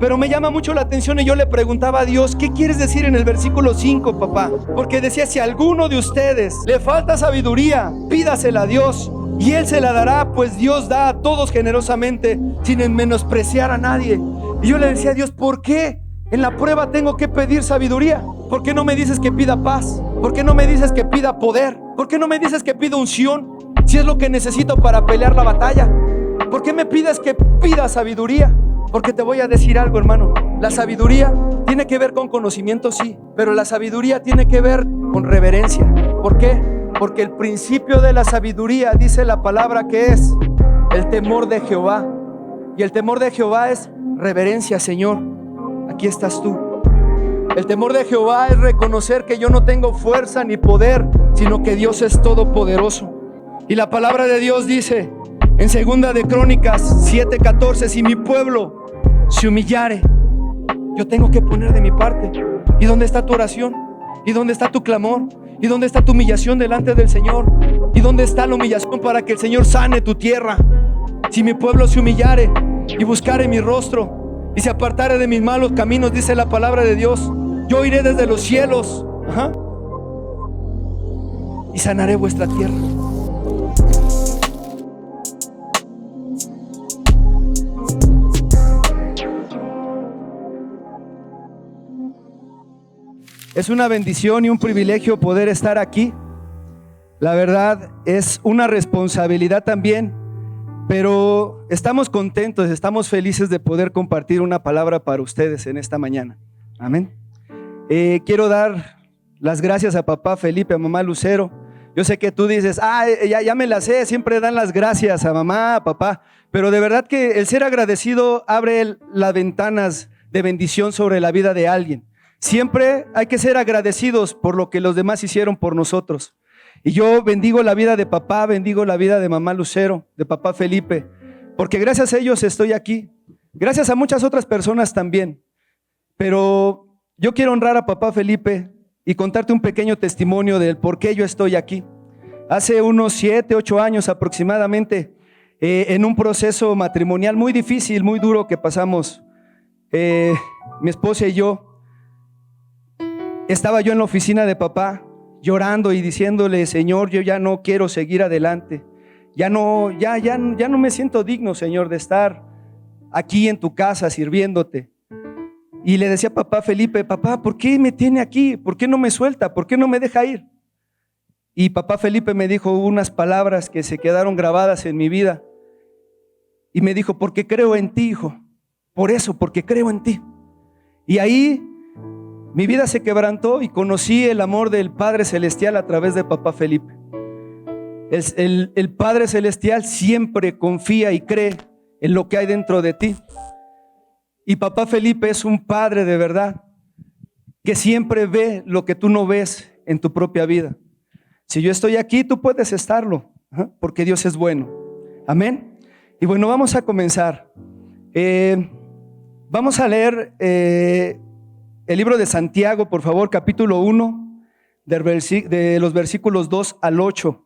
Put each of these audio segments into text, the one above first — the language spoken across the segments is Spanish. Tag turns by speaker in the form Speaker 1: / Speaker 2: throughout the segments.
Speaker 1: Pero me llama mucho la atención y yo le preguntaba a Dios, ¿qué quieres decir en el versículo 5, papá? Porque decía, si a alguno de ustedes le falta sabiduría, pídasela a Dios y Él se la dará, pues Dios da a todos generosamente, sin menospreciar a nadie. Y yo le decía a Dios, ¿por qué en la prueba tengo que pedir sabiduría? ¿Por qué no me dices que pida paz? ¿Por qué no me dices que pida poder? ¿Por qué no me dices que pida unción? Si es lo que necesito para pelear la batalla. ¿Por qué me pides que pida sabiduría? Porque te voy a decir algo, hermano. La sabiduría tiene que ver con conocimiento, sí, pero la sabiduría tiene que ver con reverencia. ¿Por qué? Porque el principio de la sabiduría, dice la palabra, que es el temor de Jehová. Y el temor de Jehová es reverencia. Señor, aquí estás tú. El temor de Jehová es reconocer que yo no tengo fuerza ni poder, sino que Dios es todopoderoso. Y la palabra de Dios dice en 2 de Crónicas 7:14, si mi pueblo se humillare, yo tengo que poner de mi parte. ¿Y dónde está tu oración? ¿Y dónde está tu clamor? ¿Y dónde está tu humillación delante del Señor? ¿Y dónde está la humillación para que el Señor sane tu tierra? Si mi pueblo se humillare y buscare mi rostro y se apartare de mis malos caminos, dice la palabra de Dios, yo iré desde los cielos, y sanaré vuestra tierra. Es una bendición y un privilegio poder estar aquí. La verdad es una responsabilidad también, pero estamos contentos, estamos felices de poder compartir una palabra para ustedes en esta mañana. Amén. Quiero dar las gracias a papá Felipe, a mamá Lucero. Yo sé que tú dices, ya me la sé, siempre dan las gracias a mamá, a papá, pero de verdad que el ser agradecido abre las ventanas de bendición sobre la vida de alguien. Siempre hay que ser agradecidos por lo que los demás hicieron por nosotros. Y yo bendigo la vida de papá, bendigo la vida de mamá Lucero, de papá Felipe, porque gracias a ellos estoy aquí. Gracias a muchas otras personas también. Pero yo quiero honrar a papá Felipe y contarte un pequeño testimonio del por qué yo estoy aquí. Hace unos 7, 8 años aproximadamente, en un proceso matrimonial muy difícil, muy duro que pasamos, mi esposa y yo, estaba yo en la oficina de papá llorando y diciéndole, Señor, yo ya no quiero seguir adelante. Ya no me siento digno, Señor, de estar aquí en tu casa sirviéndote. Y le decía a papá Felipe, papá, ¿por qué me tiene aquí? ¿Por qué no me suelta? ¿Por qué no me deja ir? Y papá Felipe me dijo unas palabras que se quedaron grabadas en mi vida. Y me dijo, porque creo en ti, hijo. Por eso, porque creo en ti. Y ahí mi vida se quebrantó y conocí el amor del Padre Celestial a través de papá Felipe. El Padre Celestial siempre confía y cree en lo que hay dentro de ti. Y papá Felipe es un padre de verdad que siempre ve lo que tú no ves en tu propia vida. Si yo estoy aquí, tú puedes estarlo, porque Dios es bueno. Amén. Y bueno, vamos a comenzar. Vamos a leer el libro de Santiago, por favor, capítulo 1, de los versículos 2 al 8.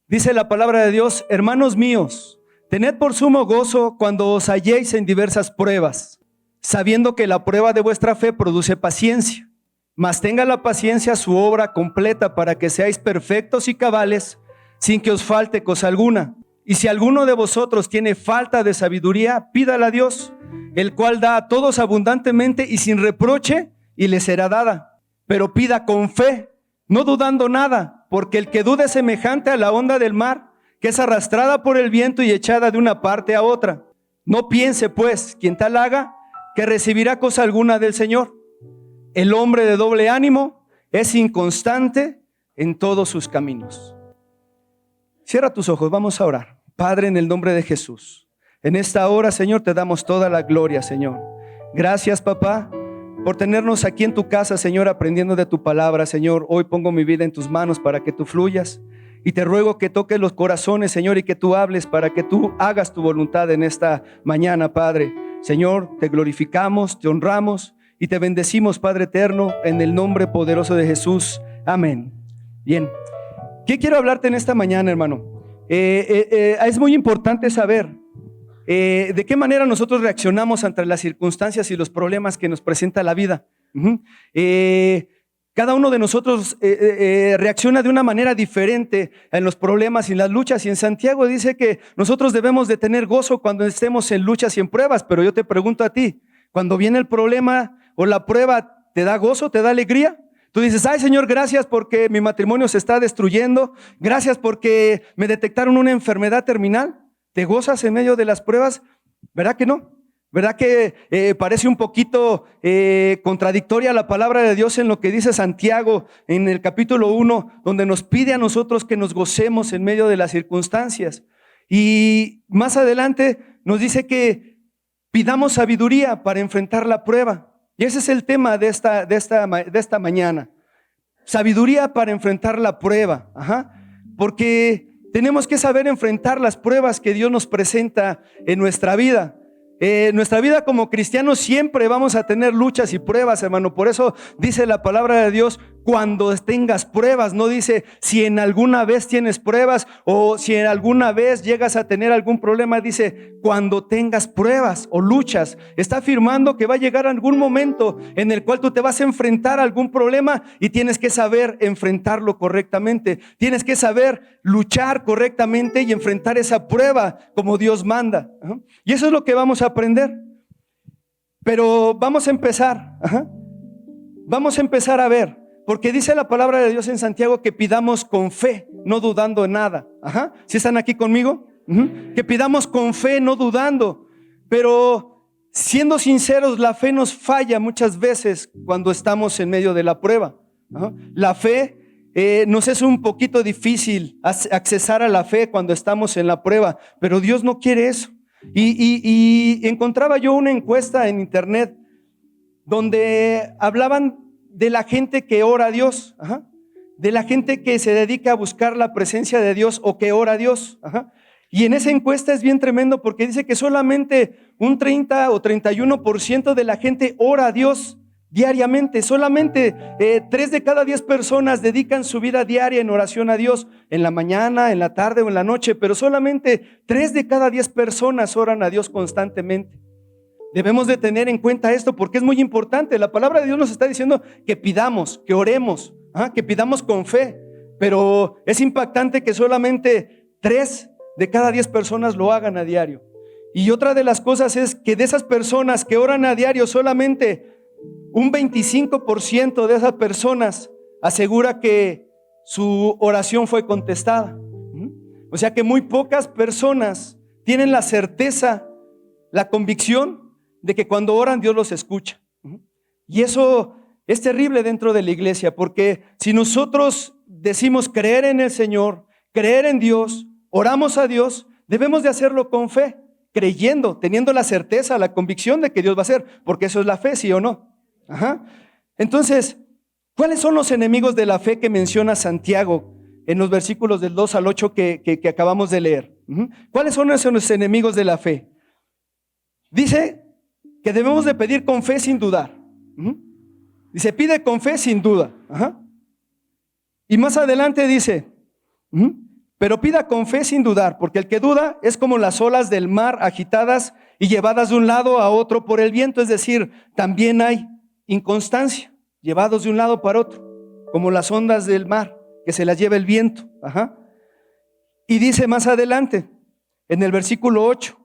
Speaker 1: Dice la palabra de Dios, hermanos míos, tened por sumo gozo cuando os halléis en diversas pruebas, sabiendo que la prueba de vuestra fe produce paciencia. Mas tenga la paciencia su obra completa para que seáis perfectos y cabales, sin que os falte cosa alguna. Y si alguno de vosotros tiene falta de sabiduría, pídala a Dios, el cual da a todos abundantemente y sin reproche, y le será dada. Pero pida con fe, no dudando nada, porque el que dude es semejante a la onda del mar, que es arrastrada por el viento y echada de una parte a otra. No piense pues quien tal haga, que recibirá cosa alguna del Señor. El hombre de doble ánimo es inconstante en todos sus caminos. Cierra tus ojos, vamos a orar. Padre, en el nombre de Jesús, en esta hora, Señor, te damos toda la gloria, Señor. Gracias, papá, por tenernos aquí en tu casa, Señor, aprendiendo de tu palabra, Señor. Hoy pongo mi vida en tus manos para que tú fluyas. Y te ruego que toques los corazones, Señor, y que tú hables para que tú hagas tu voluntad en esta mañana, Padre. Señor, te glorificamos, te honramos y te bendecimos, Padre eterno, en el nombre poderoso de Jesús. Amén. Bien, ¿qué quiero hablarte en esta mañana, hermano? Es muy importante saber ¿De qué manera nosotros reaccionamos ante las circunstancias y los problemas que nos presenta la vida? Cada uno de nosotros reacciona de una manera diferente en los problemas y en las luchas. Y en Santiago dice que nosotros debemos de tener gozo cuando estemos en luchas y en pruebas. Pero yo te pregunto a ti, cuando viene el problema o la prueba, ¿te da gozo, te da alegría? Tú dices, ay Señor, gracias porque mi matrimonio se está destruyendo. Gracias porque me detectaron una enfermedad terminal. ¿Te gozas en medio de las pruebas? ¿Verdad que no? ¿Verdad que parece un poquito contradictoria la palabra de Dios en lo que dice Santiago en el capítulo 1, donde nos pide a nosotros que nos gocemos en medio de las circunstancias? Y más adelante nos dice que pidamos sabiduría para enfrentar la prueba. Y ese es el tema de esta mañana. Sabiduría para enfrentar la prueba. Porque tenemos que saber enfrentar las pruebas que Dios nos presenta en nuestra vida. Nuestra vida como cristianos siempre vamos a tener luchas y pruebas, hermano. Por eso dice la palabra de Dios, cuando tengas pruebas. No dice si en alguna vez tienes pruebas o si en alguna vez llegas a tener algún problema. Dice cuando tengas pruebas o luchas. Está afirmando que va a llegar algún momento en el cual tú te vas a enfrentar a algún problema y tienes que saber enfrentarlo correctamente. Tienes que saber luchar correctamente y enfrentar esa prueba como Dios manda. Y eso es lo que vamos a aprender. Pero vamos a empezar. Vamos a empezar a ver. Porque dice la palabra de Dios en Santiago que pidamos con fe, no dudando en nada. ¿Sí están aquí conmigo? Que pidamos con fe, no dudando. Pero siendo sinceros, la fe nos falla muchas veces cuando estamos en medio de la prueba. La fe nos es un poquito difícil accesar a la fe cuando estamos en la prueba, pero Dios no quiere eso. Y encontraba yo una encuesta en internet donde hablaban de la gente que ora a Dios, de la gente que se dedica a buscar la presencia de Dios o que ora a Dios. Y en esa encuesta es bien tremendo porque dice que solamente un 30 o 31% de la gente ora a Dios diariamente. Solamente 3 de cada 10 personas dedican su vida diaria en oración a Dios, en la mañana, en la tarde o en la noche, pero solamente 3 de cada 10 personas oran a Dios constantemente. Debemos de tener en cuenta esto porque es muy importante. La palabra de Dios nos está diciendo que pidamos, que oremos, que pidamos con fe, pero es impactante que solamente 3 de cada 10 personas lo hagan a diario. Y otra de las cosas es que de esas personas que oran a diario, solamente un 25% de esas personas asegura que su oración fue contestada. O sea que muy pocas personas tienen la certeza, la convicción de que cuando oran Dios los escucha. Y eso es terrible dentro de la iglesia, porque si nosotros decimos creer en el Señor, creer en Dios, oramos a Dios, debemos de hacerlo con fe, creyendo, teniendo la certeza, la convicción de que Dios va a hacer, porque eso es la fe, ¿sí o no? Entonces, ¿cuáles son los enemigos de la fe que menciona Santiago en los versículos del 2 al 8 que acabamos de leer? ¿Cuáles son esos enemigos de la fe? Dice que debemos de pedir con fe sin dudar. Dice, pide con fe sin duda. Y más adelante dice, pero pida con fe sin dudar, porque el que duda es como las olas del mar agitadas y llevadas de un lado a otro por el viento. Es decir, también hay inconstancia, llevados de un lado para otro, como las ondas del mar, que se las lleva el viento. Y dice más adelante, en el versículo 8,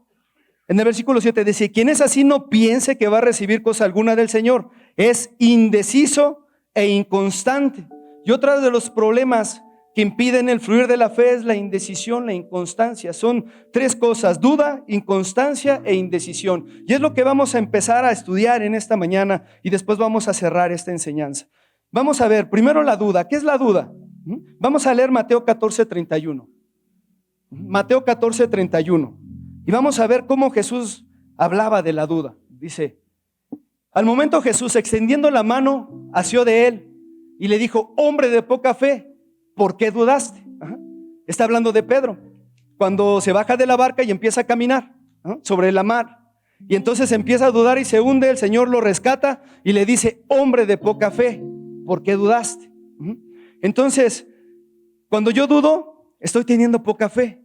Speaker 1: en el versículo 7 dice, quien es así no piense que va a recibir cosa alguna del Señor, es indeciso e inconstante. Y otro de los problemas que impiden el fluir de la fe es la indecisión, la inconstancia. Son 3 cosas: duda, inconstancia e indecisión. Y es lo que vamos a empezar a estudiar en esta mañana y después vamos a cerrar esta enseñanza. Vamos a ver primero la duda. ¿Qué es la duda? Vamos a leer Mateo 14:31. Mateo 14:31. Y vamos a ver cómo Jesús hablaba de la duda. Dice, al momento Jesús, extendiendo la mano, asió de él y le dijo, hombre de poca fe, ¿por qué dudaste? Está hablando de Pedro, cuando se baja de la barca y empieza a caminar sobre la mar. Y entonces empieza a dudar y se hunde. El Señor lo rescata y le dice, hombre de poca fe, ¿por qué dudaste? Entonces, cuando yo dudo, estoy teniendo poca fe.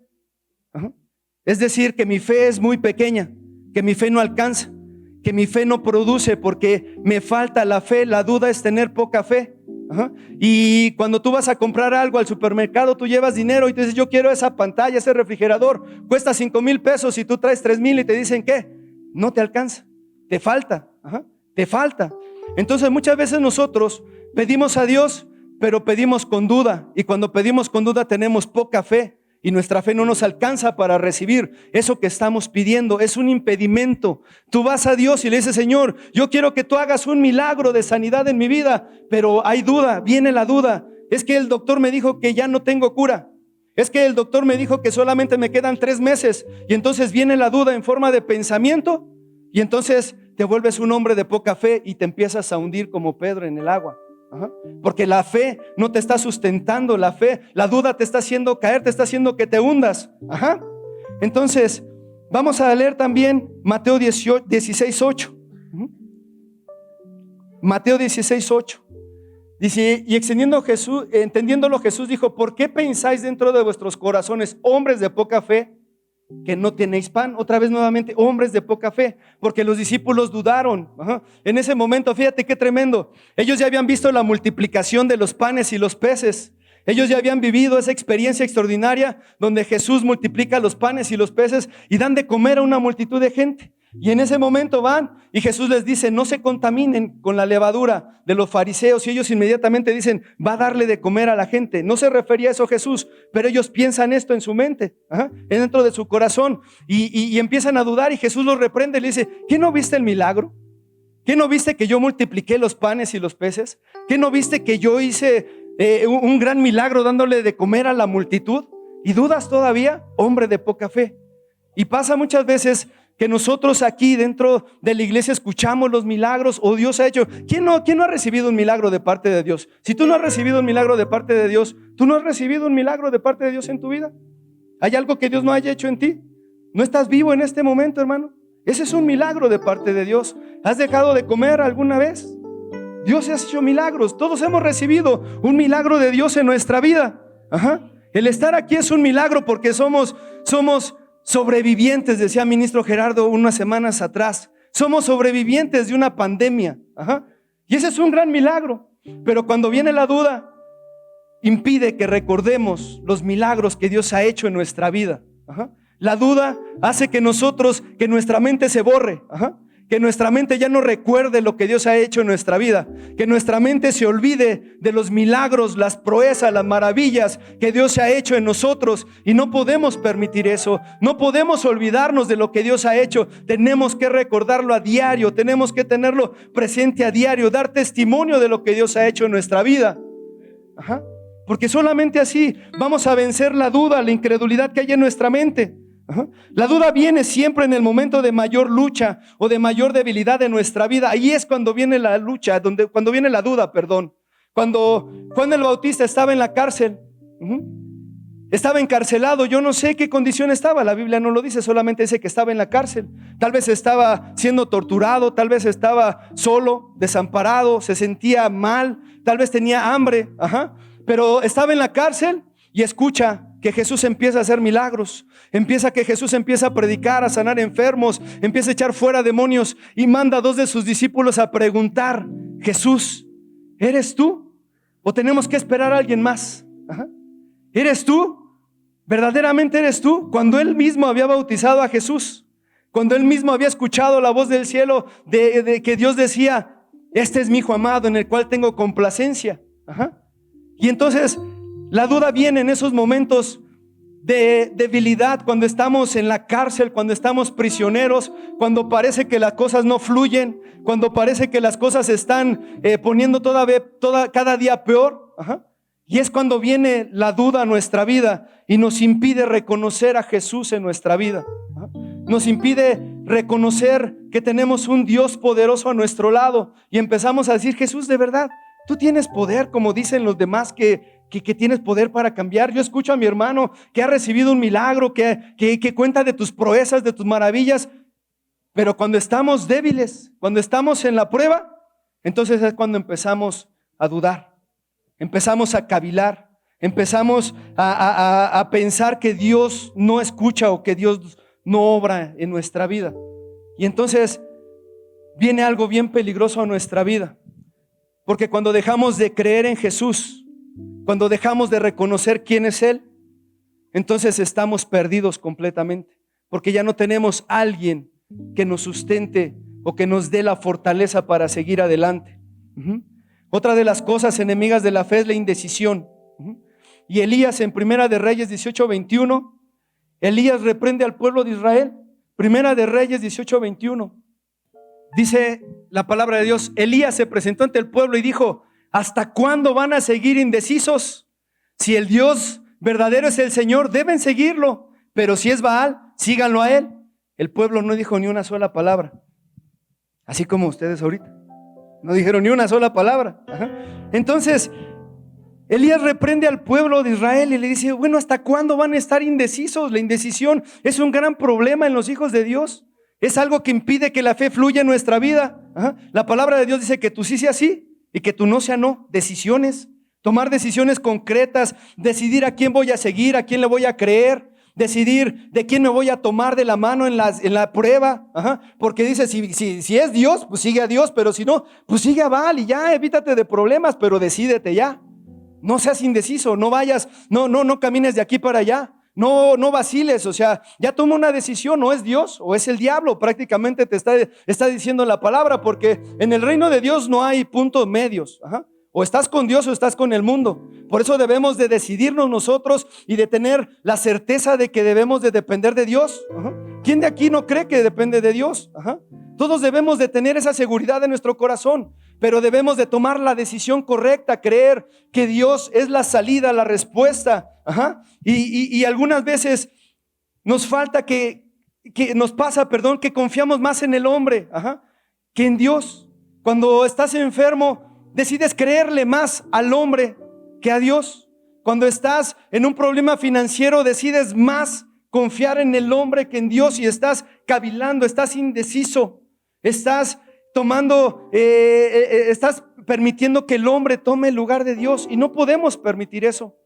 Speaker 1: Es decir, que mi fe es muy pequeña, que mi fe no alcanza, que mi fe no produce porque me falta la fe. La duda es tener poca fe. Ajá. Y cuando tú vas a comprar algo al supermercado, tú llevas dinero y te dices, yo quiero esa pantalla, ese refrigerador, cuesta 5,000 pesos y tú traes 3,000 y te dicen, ¿qué? No te alcanza, te falta. Ajá. Te falta. Entonces muchas veces nosotros pedimos a Dios, pero pedimos con duda, y cuando pedimos con duda tenemos poca fe y nuestra fe no nos alcanza para recibir eso que estamos pidiendo. Es un impedimento. Tú vas a Dios y le dices, Señor, yo quiero que tú hagas un milagro de sanidad en mi vida, pero hay duda, viene la duda. Es que el doctor me dijo que ya no tengo cura. Es que el doctor me dijo que solamente me quedan 3 meses, y entonces viene la duda en forma de pensamiento, y entonces te vuelves un hombre de poca fe y te empiezas a hundir como Pedro en el agua. Ajá. Porque la fe no te está sustentando, la fe, la duda te está haciendo caer, te está haciendo que te hundas. Ajá. Entonces, vamos a leer también Mateo 16:8. Mateo 16:8. Dice, y entendiéndolo Jesús dijo, ¿por qué pensáis dentro de vuestros corazones, hombres de poca fe, que no tenéis pan? Otra vez nuevamente, hombres de poca fe, porque los discípulos dudaron. Ajá. En ese momento, fíjate qué tremendo, ellos ya habían visto la multiplicación de los panes y los peces. Ellos ya habían vivido esa experiencia extraordinaria donde Jesús multiplica los panes y los peces y dan de comer a una multitud de gente. Y en ese momento van y Jesús les dice, no se contaminen con la levadura de los fariseos. Y ellos inmediatamente dicen, va a darle de comer a la gente. No se refería a eso Jesús, pero ellos piensan esto en su mente, dentro de su corazón, y empiezan a dudar, y Jesús los reprende y le dice, ¿qué no viste el milagro? ¿Qué no viste que yo multipliqué los panes y los peces? ¿Qué no viste que yo hice un gran milagro dándole de comer a la multitud? ¿Y dudas todavía? Hombre de poca fe. Y pasa muchas veces que nosotros aquí dentro de la iglesia escuchamos los milagros, o Dios ha hecho. ¿Quién no ha recibido un milagro de parte de Dios? Si tú no has recibido un milagro de parte de Dios, ¿tú no has recibido un milagro de parte de Dios en tu vida? ¿Hay algo que Dios no haya hecho en ti? ¿No estás vivo en este momento, hermano? Ese es un milagro de parte de Dios. ¿Has dejado de comer alguna vez? Dios ha hecho milagros. Todos hemos recibido un milagro de Dios en nuestra vida. Ajá. El estar aquí es un milagro porque somos sobrevivientes, decía ministro Gerardo unas semanas atrás. Somos sobrevivientes de una pandemia. Ajá. Y ese es un gran milagro. Pero cuando viene la duda, impide que recordemos los milagros que Dios ha hecho en nuestra vida. Ajá. La duda hace que nuestra mente se borre. Ajá. Que nuestra mente ya no recuerde lo que Dios ha hecho en nuestra vida, que nuestra mente se olvide de los milagros, las proezas, las maravillas que Dios ha hecho en nosotros, y no podemos permitir eso. No podemos olvidarnos de lo que Dios ha hecho. Tenemos que recordarlo a diario, tenemos que tenerlo presente a diario, dar testimonio de lo que Dios ha hecho en nuestra vida. Ajá. Porque solamente así vamos a vencer la duda, la incredulidad que hay en nuestra mente. Ajá. La duda viene siempre en el momento de mayor lucha o de mayor debilidad de nuestra vida. Ahí es cuando viene la lucha, cuando viene la duda, perdón. Cuando Juan el Bautista estaba en la cárcel, estaba encarcelado, yo no sé qué condición estaba, la Biblia no lo dice, solamente dice que estaba en la cárcel. Tal vez estaba siendo torturado, tal vez estaba solo, desamparado, se sentía mal, tal vez tenía hambre, pero estaba en la cárcel y escucha que Jesús empieza a hacer milagros, que Jesús empieza a predicar, a sanar enfermos, empieza a echar fuera demonios, y manda a 2 de sus discípulos a preguntar, Jesús, ¿eres tú? ¿O tenemos que esperar a alguien más? ¿Eres tú? ¿Verdaderamente eres tú? Cuando él mismo había bautizado a Jesús, cuando él mismo había escuchado la voz del cielo de que Dios decía, este es mi hijo amado en el cual tengo complacencia. Y entonces la duda viene en esos momentos de debilidad, cuando estamos en la cárcel, cuando estamos prisioneros, cuando parece que las cosas no fluyen, cuando parece que las cosas se están poniendo cada día peor. Y es cuando viene la duda a nuestra vida y nos impide reconocer a Jesús en nuestra vida. Nos impide reconocer que tenemos un Dios poderoso a nuestro lado, y empezamos a decir, Jesús, de verdad, tú tienes poder, como dicen los demás que tienes poder para cambiar. Yo escucho a mi hermano que ha recibido un milagro, que cuenta de tus proezas, de tus maravillas, pero cuando estamos débiles, cuando estamos en la prueba, entonces es cuando empezamos a dudar, empezamos a cavilar, Empezamos a pensar que Dios no escucha o que Dios no obra en nuestra vida. Y entonces viene algo bien peligroso a nuestra vida. Porque cuando dejamos de creer en Jesús, cuando dejamos de reconocer quién es Él, entonces estamos perdidos completamente. Porque ya no tenemos a alguien que nos sustente o que nos dé la fortaleza para seguir adelante. Otra de las cosas enemigas de la fe es la indecisión. Y Elías en Primera de Reyes 18:21, Elías reprende al pueblo de Israel. Primera de Reyes 18:21. Dice la palabra de Dios: Elías se presentó ante el pueblo y dijo: ¿hasta cuándo van a seguir indecisos? Si el Dios verdadero es el Señor, deben seguirlo, pero si es Baal, síganlo a él. El pueblo no dijo ni una sola palabra, así como ustedes ahorita no dijeron ni una sola palabra. Entonces Elías reprende al pueblo de Israel y le dice: bueno, ¿hasta cuándo van a estar indecisos? La indecisión es un gran problema en los hijos de Dios. Es algo que impide que la fe fluya en nuestra vida. La palabra de Dios dice que tú sí sea sí y que tú no sea no. Decisiones, tomar decisiones concretas, decidir a quién voy a seguir, a quién le voy a creer, decidir de quién me voy a tomar de la mano en la prueba. Porque dice, si es Dios, pues sigue a Dios, pero si no, pues sigue a Baal y ya, evítate de problemas, pero decídete ya. No seas indeciso, no vayas, no camines de aquí para allá. No vaciles, o sea, ya toma una decisión: o es Dios o es el diablo. Prácticamente te está diciendo la palabra, porque en el reino de Dios no hay puntos medios. O estás con Dios o estás con el mundo. Por eso debemos de decidirnos nosotros y de tener la certeza de que debemos de depender de Dios. ¿Quién de aquí no cree que depende de Dios? Todos debemos de tener esa seguridad en nuestro corazón, pero debemos de tomar la decisión correcta, creer que Dios es la salida, la respuesta. Y algunas veces nos falta que confiamos más en el hombre que en Dios. Cuando estás enfermo, decides creerle más al hombre que a Dios. Cuando estás en un problema financiero, decides más confiar en el hombre que en Dios, y estás cavilando, estás indeciso, estás estás permitiendo que el hombre tome el lugar de Dios, y no podemos permitir eso,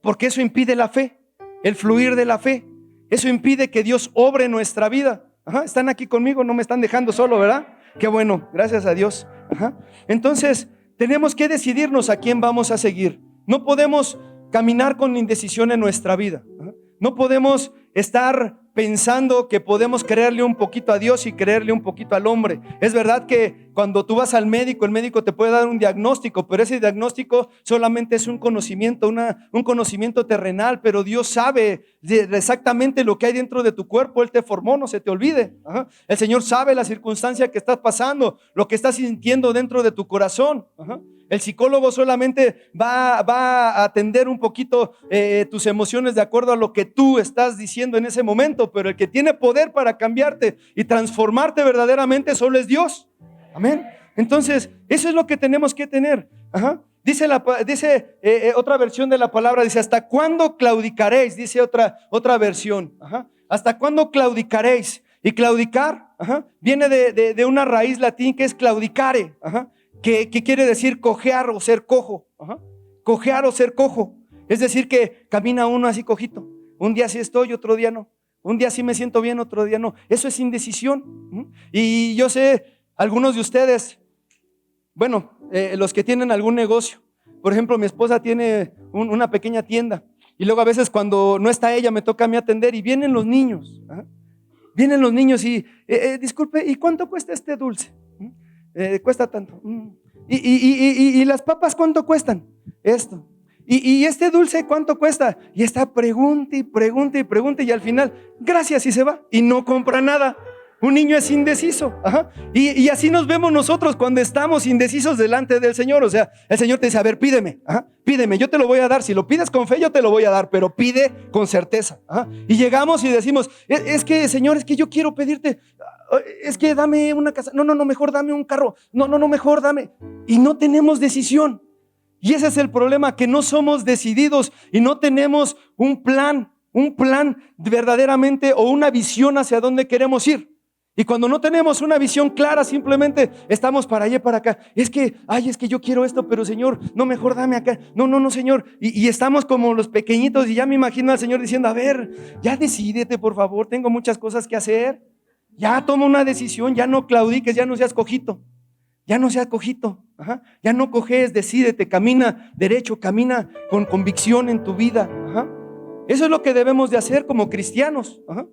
Speaker 1: porque eso impide la fe, el fluir de la fe. Eso impide que Dios obre en nuestra vida. Están aquí conmigo, no me están dejando solo, ¿verdad? Qué bueno, gracias a Dios. Entonces tenemos que decidirnos a quién vamos a seguir. No podemos caminar con indecisión en nuestra vida. No podemos estar pensando que podemos creerle un poquito a Dios y creerle un poquito al hombre. Es verdad que cuando tú vas al médico, el médico te puede dar un diagnóstico, pero ese diagnóstico solamente es un conocimiento, un conocimiento terrenal. Pero Dios sabe exactamente lo que hay dentro de tu cuerpo. Él te formó, no se te olvide. El Señor sabe la circunstancia que estás pasando, lo que estás sintiendo dentro de tu corazón. El psicólogo solamente va a atender un poquito tus emociones de acuerdo a lo que tú estás diciendo en ese momento, pero el que tiene poder para cambiarte y transformarte verdaderamente solo es Dios. Amén. Entonces, eso es lo que tenemos que tener. Dice otra versión de la palabra, dice: ¿hasta cuándo claudicaréis? Dice otra versión. ¿Hasta cuándo claudicaréis? Y claudicar viene de una raíz latín que es claudicare. Que quiere decir cojear o ser cojo. Cojear o ser cojo. Es decir, que camina uno así cojito. Un día sí estoy, otro día no. Un día sí me siento bien, otro día no. Eso es indecisión. Y yo sé, algunos de ustedes, bueno, los que tienen algún negocio. Por ejemplo, mi esposa tiene una pequeña tienda. Y luego a veces cuando no está ella, me toca a mí atender. Y vienen los niños. Vienen los niños y, disculpe, ¿y cuánto cuesta este dulce? Cuesta tanto. ¿Y las papas cuánto cuestan? Esto. ¿Y este dulce cuánto cuesta? Y está pregunte y pregunte y pregunte, y al final, gracias, y se va y no compra nada. Un niño es indeciso. Y así nos vemos nosotros cuando estamos indecisos delante del Señor. O sea, el Señor te dice: a ver, pídeme, pídeme, yo te lo voy a dar. Si lo pides con fe, yo te lo voy a dar, pero pide con certeza. Y llegamos y decimos: es que, Señor, es que yo quiero pedirte, es que dame una casa. No, mejor dame un carro. No, mejor dame. Y no tenemos decisión. Y ese es el problema, que no somos decididos y no tenemos un plan verdaderamente, o una visión hacia dónde queremos ir. Y cuando no tenemos una visión clara, simplemente estamos para allá y para acá. Es que yo quiero esto, pero Señor, no, mejor dame acá. No, Señor. Y estamos como los pequeñitos y ya me imagino al Señor diciendo, a ver, ya decídete, por favor, tengo muchas cosas que hacer. Ya toma una decisión, ya no claudiques, ya no seas cojito. Ya no seas cojito. Ajá. Ya no cojes, decídete, camina derecho, camina con convicción en tu vida. Ajá. Eso es lo que debemos de hacer como cristianos. Ajá.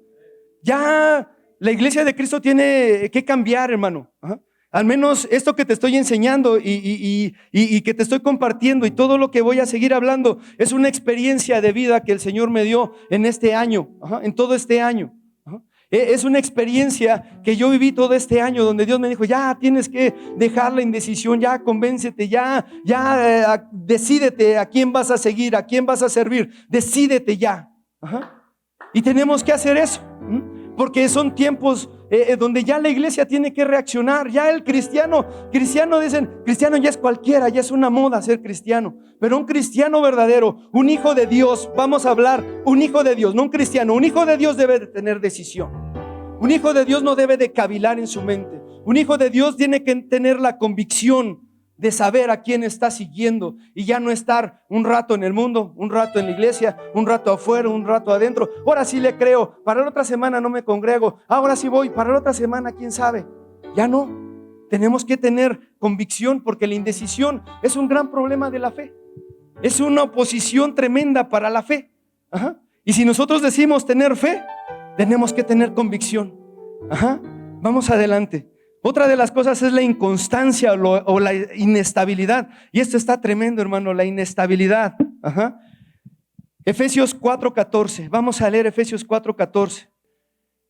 Speaker 1: Ya la iglesia de Cristo tiene que cambiar, hermano. Ajá. Al menos esto que te estoy enseñando y que te estoy compartiendo y todo lo que voy a seguir hablando es una experiencia de vida que el Señor me dio en este año, ajá, en todo este año. Ajá. Es una experiencia que yo viví todo este año donde Dios me dijo, ya tienes que dejar la indecisión, ya convéncete, ya decídete a quién vas a seguir, a quién vas a servir, decídete ya. Ajá. Y tenemos que hacer eso. Porque son tiempos donde ya la iglesia tiene que reaccionar. Ya el cristiano dicen, cristiano ya es cualquiera, ya es una moda ser cristiano. Pero un cristiano verdadero, un hijo de Dios, vamos a hablar, un hijo de Dios, no un cristiano, un hijo de Dios debe de tener decisión. Un hijo de Dios no debe de cavilar en su mente. Un hijo de Dios tiene que tener la convicción de saber a quién está siguiendo y ya no estar un rato en el mundo, un rato en la iglesia, un rato afuera, un rato adentro. Ahora sí le creo, para la otra semana no me congrego, ahora sí voy, para la otra semana quién sabe. Ya no, tenemos que tener convicción porque la indecisión es un gran problema de la fe. Es una oposición tremenda para la fe. Ajá. Y si nosotros decimos tener fe, tenemos que tener convicción. Ajá. Vamos adelante. Otra de las cosas es la inconstancia o la inestabilidad. Y esto está tremendo, hermano, la inestabilidad. Ajá. Efesios 4:14. Vamos a leer Efesios 4:14.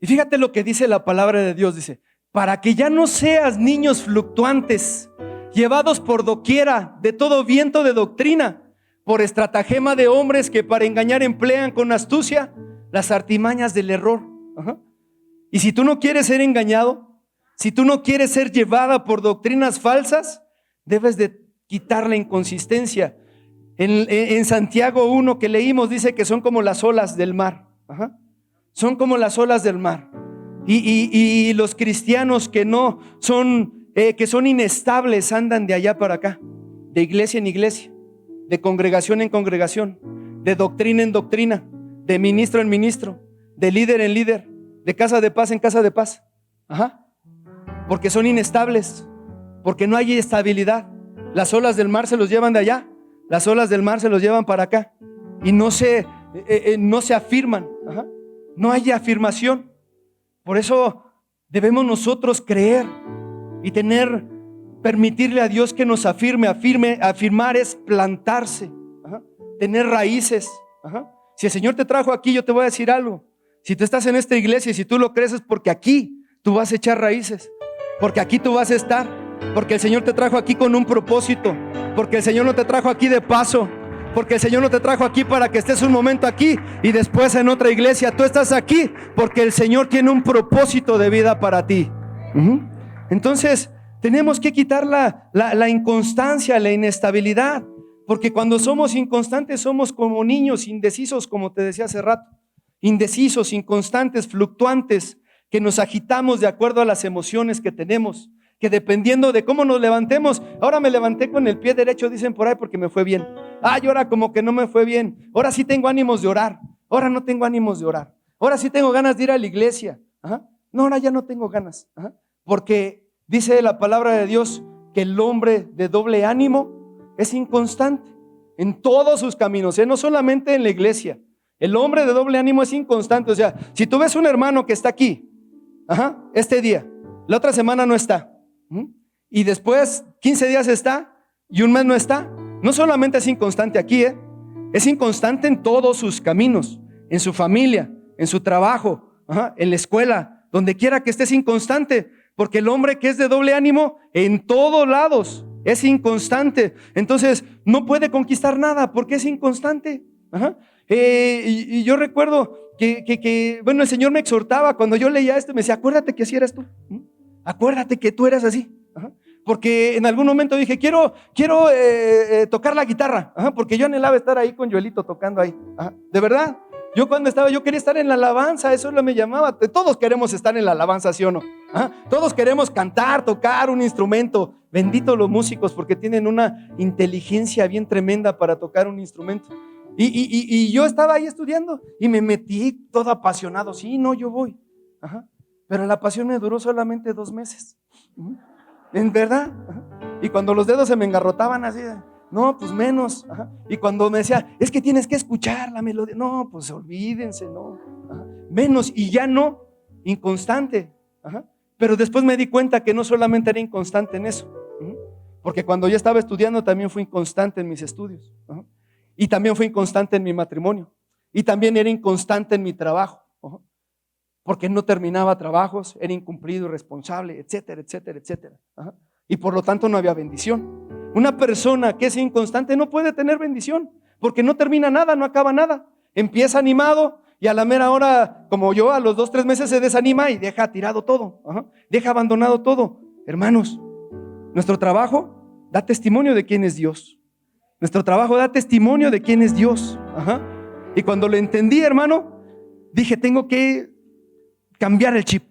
Speaker 1: Y fíjate lo que dice la palabra de Dios. Dice, para que ya no seas niños fluctuantes, llevados por doquiera de todo viento de doctrina, por estratagema de hombres que para engañar emplean con astucia las artimañas del error. Ajá. Y si tú no quieres ser engañado, si tú no quieres ser llevada por doctrinas falsas, debes de quitar la inconsistencia. En Santiago 1 que leímos dice que son como las olas del mar. Ajá. Son como las olas del mar. Y los cristianos que no son, que son inestables, andan de allá para acá, de iglesia en iglesia, de congregación en congregación, de doctrina en doctrina, de ministro en ministro, de líder en líder, de casa de paz en casa de paz. Ajá. Porque son inestables, porque no hay estabilidad. Las olas del mar se los llevan de allá, las olas del mar se los llevan para acá y no se afirman. Ajá. No hay afirmación. Por eso debemos nosotros creer y permitirle a Dios que nos afirme. Afirmar es plantarse. Ajá. Tener raíces. Ajá. Si el Señor te trajo aquí, yo te voy a decir algo. Si tú estás en esta iglesia y si tú lo crees es porque aquí tú vas a echar raíces. Porque aquí tú vas a estar, porque el Señor te trajo aquí con un propósito, porque el Señor no te trajo aquí de paso, porque el Señor no te trajo aquí para que estés un momento aquí y después en otra iglesia. Tú estás aquí porque el Señor tiene un propósito de vida para ti. Entonces tenemos que quitar la inconstancia, la inestabilidad, porque cuando somos inconstantes somos como niños indecisos, como te decía hace rato, indecisos, inconstantes, fluctuantes, que nos agitamos de acuerdo a las emociones que tenemos, que dependiendo de cómo nos levantemos, ahora me levanté con el pie derecho, dicen por ahí, porque me fue bien. Ay, ahora como que no me fue bien. Ahora sí tengo ánimos de orar. Ahora no tengo ánimos de orar. Ahora sí tengo ganas de ir a la iglesia. Ajá. No, ahora ya no tengo ganas. Ajá. Porque dice la palabra de Dios que el hombre de doble ánimo es inconstante en todos sus caminos, no solamente en la iglesia. El hombre de doble ánimo es inconstante. O sea, si tú ves un hermano que está aquí, ajá, este día, la otra semana no está, y después 15 días está y un mes no está, no solamente es inconstante aquí, es inconstante en todos sus caminos, en su familia, en su trabajo, ajá, en la escuela, donde quiera que estés inconstante, porque el hombre que es de doble ánimo en todos lados es inconstante. Entonces no puede conquistar nada porque es inconstante. Ajá. Y yo recuerdo que bueno, el Señor me exhortaba cuando yo leía esto, me decía, acuérdate que así eras tú, acuérdate que tú eras así. Ajá. Porque en algún momento dije, quiero tocar la guitarra, ajá, porque yo anhelaba estar ahí con Joelito tocando ahí. Ajá. De verdad, yo quería estar en la alabanza, eso lo me llamaba. Todos queremos estar en la alabanza, ¿sí o no? Todos queremos cantar, tocar un instrumento. Bendito los músicos porque tienen una inteligencia bien tremenda para tocar un instrumento. Y yo estaba ahí estudiando y me metí todo apasionado. Sí, no, yo voy. Pero la pasión me duró solamente 2 meses. ¿En verdad? Y cuando los dedos se me engarrotaban así, no, pues menos. Y cuando me decía, es que tienes que escuchar la melodía. No, pues olvídense, no. Menos, y ya no, inconstante. Pero después me di cuenta que no solamente era inconstante en eso, porque cuando yo estaba estudiando también fui inconstante en mis estudios, y también fui inconstante en mi matrimonio, y también era inconstante en mi trabajo, porque no terminaba trabajos, era incumplido, irresponsable, etcétera, etcétera, etcétera. Y por lo tanto no había bendición. Una persona que es inconstante no puede tener bendición, porque no termina nada, no acaba nada. Empieza animado y a la mera hora, como yo, a los 2, 3 meses se desanima y deja tirado todo, deja abandonado todo. Hermanos, nuestro trabajo da testimonio de quién es Dios. Nuestro trabajo da testimonio de quién es Dios. Y cuando lo entendí, hermano, dije, tengo que cambiar el chip.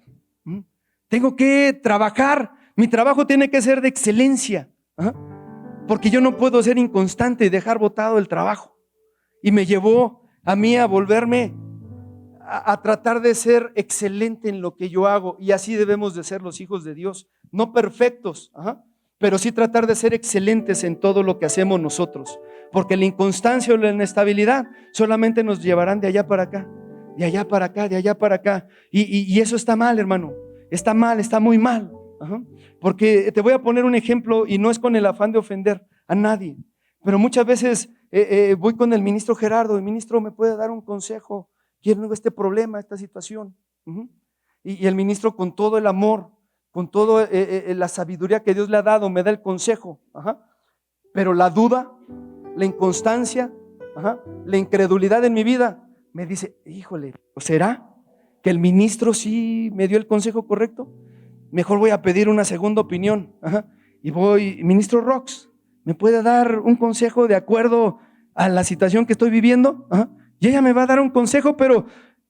Speaker 1: Tengo que trabajar. Mi trabajo tiene que ser de excelencia. Porque yo no puedo ser inconstante y dejar botado el trabajo. Y me llevó a mí a volverme a tratar de ser excelente en lo que yo hago. Y así debemos de ser los hijos de Dios. No perfectos, pero sí tratar de ser excelentes en todo lo que hacemos nosotros. Porque la inconstancia o la inestabilidad solamente nos llevarán de allá para acá, de allá para acá, de allá para acá. Y eso está mal, hermano. Está mal, está muy mal. Porque te voy a poner un ejemplo y no es con el afán de ofender a nadie. Pero muchas veces voy con el ministro Gerardo. El ministro me puede dar un consejo. Quiero este problema, esta situación. Y el ministro con todo el amor, con toda la sabiduría que Dios le ha dado, me da el consejo. Pero la duda, la inconstancia, la incredulidad en mi vida, me dice, híjole, ¿será que el ministro sí me dio el consejo correcto? Mejor voy a pedir una segunda opinión. Y voy, ministro Rox, ¿me puede dar un consejo de acuerdo a la situación que estoy viviendo? Y ella me va a dar un consejo, pero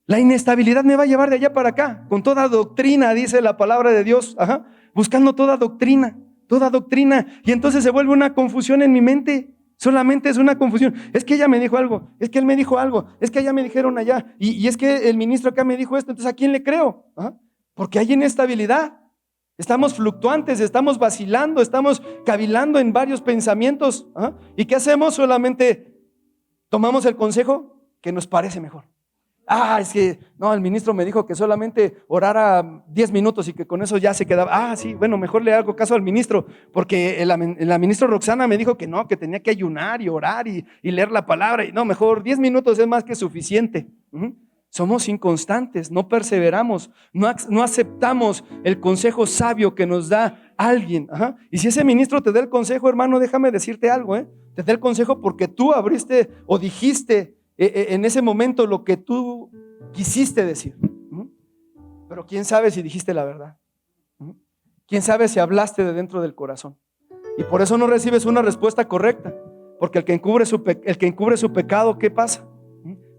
Speaker 1: la inestabilidad me va a llevar de allá para acá, con toda doctrina, dice la palabra de Dios, buscando toda doctrina, y entonces se vuelve una confusión en mi mente. Solamente es una confusión. Es que ella me dijo algo, es que él me dijo algo, es que allá me dijeron allá, y es que el ministro acá me dijo esto. Entonces, ¿a quién le creo? Porque hay inestabilidad. Estamos fluctuantes, estamos vacilando, estamos cavilando en varios pensamientos. ¿Y qué hacemos? Solamente tomamos el consejo que nos parece mejor. Es que no, el ministro me dijo que solamente orara 10 minutos y que con eso ya se quedaba. Sí, bueno, mejor le hago caso al ministro, porque la ministra Roxana me dijo que no, que tenía que ayunar y orar y leer la palabra. Y no, mejor 10 minutos es más que suficiente. Somos inconstantes, no perseveramos, no aceptamos el consejo sabio que nos da alguien. Y si ese ministro te da el consejo, hermano, déjame decirte algo, te da el consejo porque tú abriste o dijiste en ese momento lo que tú quisiste decir. Pero quién sabe si dijiste la verdad. Quién sabe si hablaste de dentro del corazón. Y por eso no recibes una respuesta correcta, porque el que encubre su pecado, ¿qué pasa?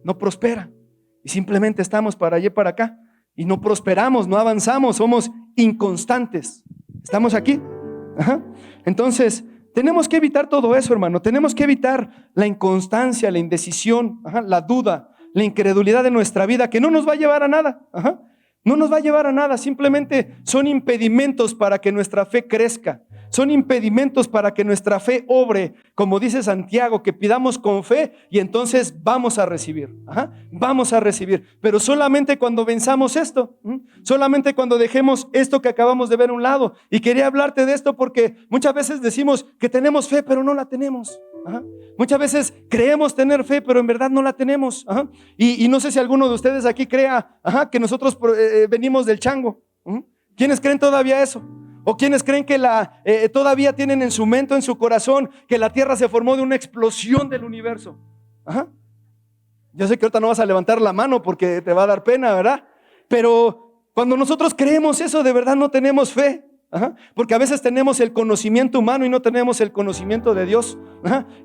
Speaker 1: No prospera. Y simplemente estamos para allá y para acá y no prosperamos, no avanzamos, somos inconstantes. ¿Estamos aquí? Entonces tenemos que evitar todo eso, hermano. Tenemos que evitar la inconstancia, la indecisión, la duda, la incredulidad de nuestra vida, que no nos va a llevar a nada. No nos va a llevar a nada. Simplemente son impedimentos para que nuestra fe crezca. Son impedimentos para que nuestra fe obre, como dice Santiago, que pidamos con fe y entonces vamos a recibir. Vamos a recibir. Pero solamente cuando venzamos esto, solamente cuando dejemos esto que acabamos de ver a un lado. Y quería hablarte de esto porque muchas veces decimos que tenemos fe, pero no la tenemos. Muchas veces creemos tener fe, pero en verdad no la tenemos. Y no sé si alguno de ustedes aquí crea que nosotros venimos del chango. ¿Quiénes creen todavía eso? ¿O quienes creen que todavía tienen en su mente, en su corazón, que la tierra se formó de una explosión del universo? Yo sé que ahorita no vas a levantar la mano porque te va a dar pena, ¿verdad? Pero cuando nosotros creemos eso, de verdad no tenemos fe. Porque a veces tenemos el conocimiento humano y no tenemos el conocimiento de Dios.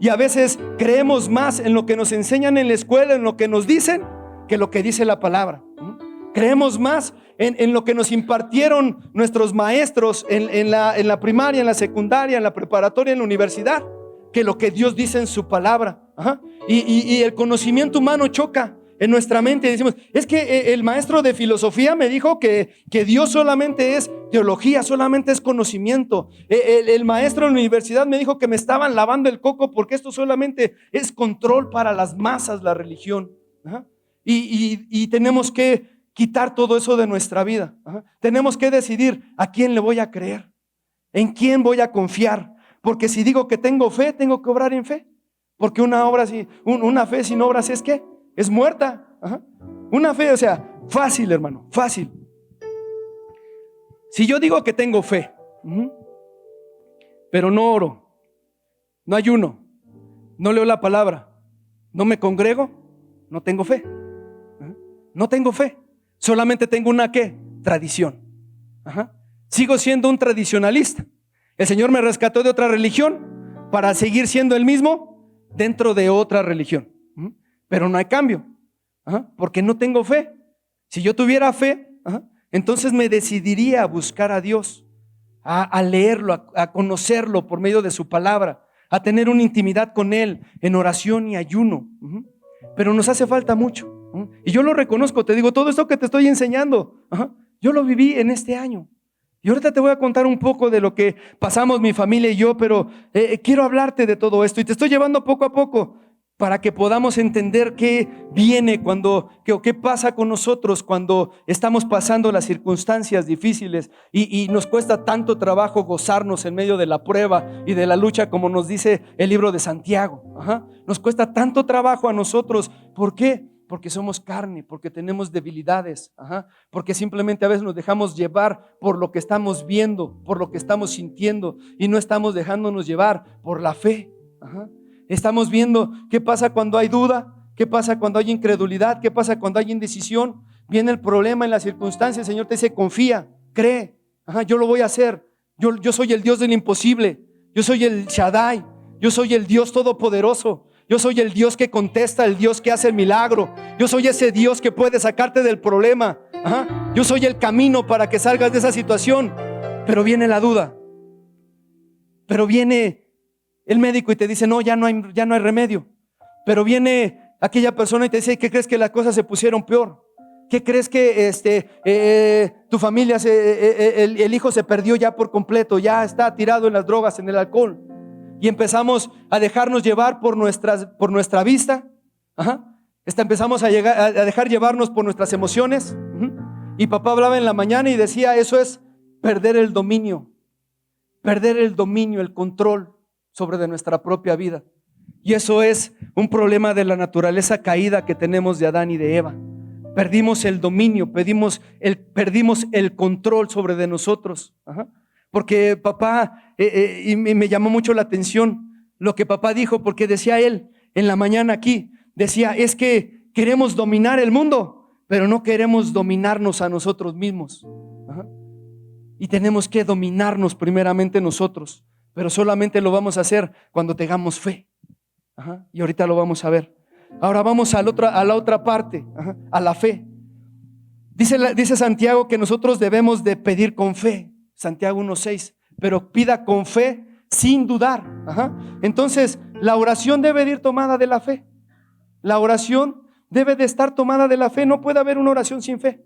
Speaker 1: Y a veces creemos más en lo que nos enseñan en la escuela, en lo que nos dicen, que lo que dice la palabra. Creemos más en lo que nos impartieron nuestros maestros en la primaria, en la secundaria, en la preparatoria, en la universidad, que lo que Dios dice en su palabra. Ajá. Y el conocimiento humano choca en nuestra mente y decimos, es que el maestro de filosofía me dijo que Dios solamente es teología, solamente es conocimiento. El maestro de la universidad me dijo que me estaban lavando el coco porque esto solamente es control para las masas, la religión. Ajá. Y tenemos que quitar todo eso de nuestra vida. Ajá. Tenemos que decidir a quién le voy a creer, en quién voy a confiar, porque si digo que tengo fe, tengo que obrar en fe, porque una fe sin obras es ¿qué? Es muerta. Ajá. Una fe, o sea, fácil, hermano, fácil. Si yo digo que tengo fe, pero no oro, no ayuno, no leo la palabra, no me congrego, no tengo fe. No tengo fe, solamente tengo una ¿qué? Tradición. Ajá. Sigo siendo un tradicionalista. El Señor me rescató de otra religión para seguir siendo el mismo dentro de otra religión. Pero no hay cambio. Ajá. Porque no tengo fe. Si yo tuviera fe, entonces me decidiría a buscar a Dios, a leerlo, a conocerlo por medio de su palabra, a tener una intimidad con Él en oración y ayuno. Pero nos hace falta mucho. Y yo lo reconozco, te digo, todo esto que te estoy enseñando, yo lo viví en este año. Y ahorita te voy a contar un poco de lo que pasamos mi familia y yo, pero quiero hablarte de todo esto y te estoy llevando poco a poco para que podamos entender qué viene qué pasa con nosotros cuando estamos pasando las circunstancias difíciles y nos cuesta tanto trabajo gozarnos en medio de la prueba y de la lucha, como nos dice el libro de Santiago. Nos cuesta tanto trabajo a nosotros. ¿Por qué? Porque somos carne, porque tenemos debilidades, porque simplemente a veces nos dejamos llevar por lo que estamos viendo, por lo que estamos sintiendo y no estamos dejándonos llevar por la fe. Estamos viendo qué pasa cuando hay duda, qué pasa cuando hay incredulidad, qué pasa cuando hay indecisión. Viene el problema en las circunstancias, el Señor te dice confía, cree, yo lo voy a hacer. Yo soy el Dios del imposible, yo soy el Shaddai, yo soy el Dios todopoderoso. Yo soy el Dios que contesta, el Dios que hace el milagro. Yo soy ese Dios que puede sacarte del problema. Yo soy el camino para que salgas de esa situación. Pero viene la duda. Pero viene el médico y te dice, no, ya no hay remedio. Pero viene aquella persona y te dice, ¿qué crees que las cosas se pusieron peor? ¿Qué crees que tu familia, el hijo se perdió ya por completo? Ya está tirado en las drogas, en el alcohol. Y empezamos a dejarnos llevar por nuestra vista. Empezamos a dejar llevarnos por nuestras emociones. Y papá hablaba en la mañana y decía, eso es perder el dominio, el control sobre de nuestra propia vida. Y eso es un problema de la naturaleza caída que tenemos de Adán y de Eva. Perdimos el dominio, perdimos el control sobre de nosotros. Porque papá, y me llamó mucho la atención lo que papá dijo, porque decía él en la mañana aquí, decía, es que queremos dominar el mundo, pero no queremos dominarnos a nosotros mismos. Y tenemos que dominarnos primeramente nosotros, pero solamente lo vamos a hacer cuando tengamos fe. Y ahorita lo vamos a ver. Ahora vamos a la otra parte, a la fe. Dice Santiago que nosotros debemos de pedir con fe. Santiago 1:6, pero pida con fe sin dudar. Entonces la oración debe de ir tomada de la fe. La oración debe de estar tomada de la fe. No puede haber una oración sin fe.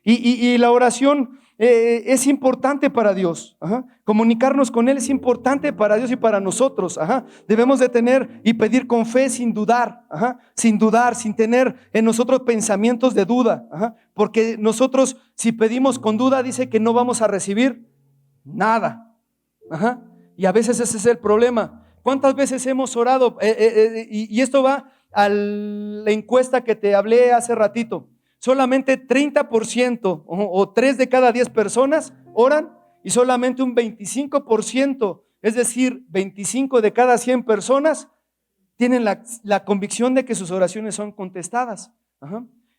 Speaker 1: Y la oración es importante para Dios. Comunicarnos con Él es importante para Dios y para nosotros. Debemos de tener y pedir con fe sin dudar. Sin dudar, sin tener en nosotros pensamientos de duda. Porque nosotros, si pedimos con duda, dice que no vamos a recibir nada. Y a veces ese es el problema. ¿Cuántas veces hemos orado? Y esto va a la encuesta que te hablé hace ratito. Solamente 30% o 3 de cada 10 personas oran y solamente un 25%, es decir, 25 de cada 100 personas tienen la convicción de que sus oraciones son contestadas.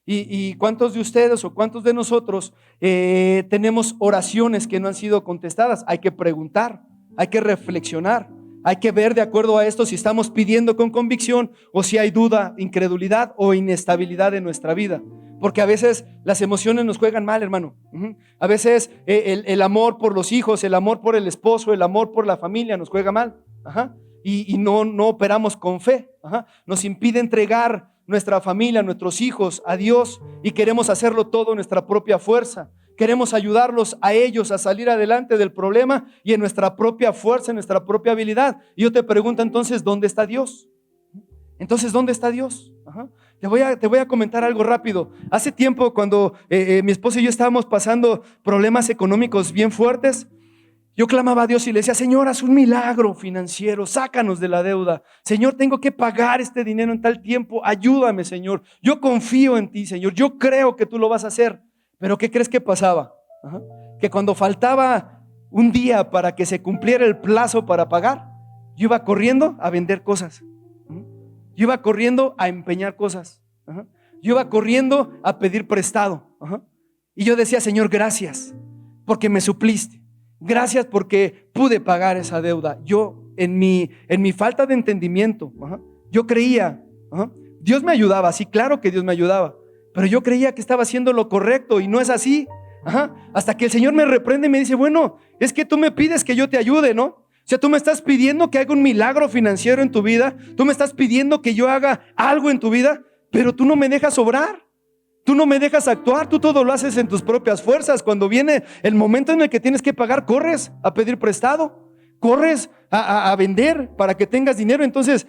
Speaker 1: ¿Y cuántos de ustedes o cuántos de nosotros tenemos oraciones que no han sido contestadas? Hay que preguntar, hay que reflexionar, hay que ver de acuerdo a esto si estamos pidiendo con convicción o si hay duda, incredulidad o inestabilidad en nuestra vida. Porque a veces las emociones nos juegan mal, hermano. A veces el amor por los hijos, el amor por el esposo, el amor por la familia nos juega mal. Y no operamos con fe. Nos impide entregar nuestra familia, nuestros hijos a Dios, y queremos hacerlo todo en nuestra propia fuerza. Queremos ayudarlos a ellos a salir adelante del problema y en nuestra propia fuerza, en nuestra propia habilidad. Y yo te pregunto entonces, ¿dónde está Dios? Entonces, ¿dónde está Dios? Te voy a comentar algo rápido. Hace tiempo, cuando mi esposo y yo estábamos pasando problemas económicos bien fuertes, yo clamaba a Dios y le decía: Señor, haz un milagro financiero, sácanos de la deuda. Señor, tengo que pagar este dinero en tal tiempo, ayúdame, Señor. Yo confío en ti, Señor, yo creo que tú lo vas a hacer. Pero ¿qué crees que pasaba? Que cuando faltaba un día para que se cumpliera el plazo para pagar, yo iba corriendo a vender cosas. Yo iba corriendo a empeñar cosas. Yo iba corriendo a pedir prestado. Y yo decía: Señor, gracias porque me supliste. Gracias porque pude pagar esa deuda. Yo en mi falta de entendimiento, yo creía, Dios me ayudaba. Sí, claro que Dios me ayudaba, pero yo creía que estaba haciendo lo correcto y no es así. Hasta que el Señor me reprende y me dice: bueno, es que tú me pides que yo te ayude, ¿no? O sea, tú me estás pidiendo que haga un milagro financiero en tu vida. Tú me estás pidiendo que yo haga algo en tu vida, pero tú no me dejas obrar. Tú no me dejas actuar. Tú todo lo haces en tus propias fuerzas. Cuando viene el momento en el que tienes que pagar, corres a pedir prestado, corres a vender para que tengas dinero. Entonces,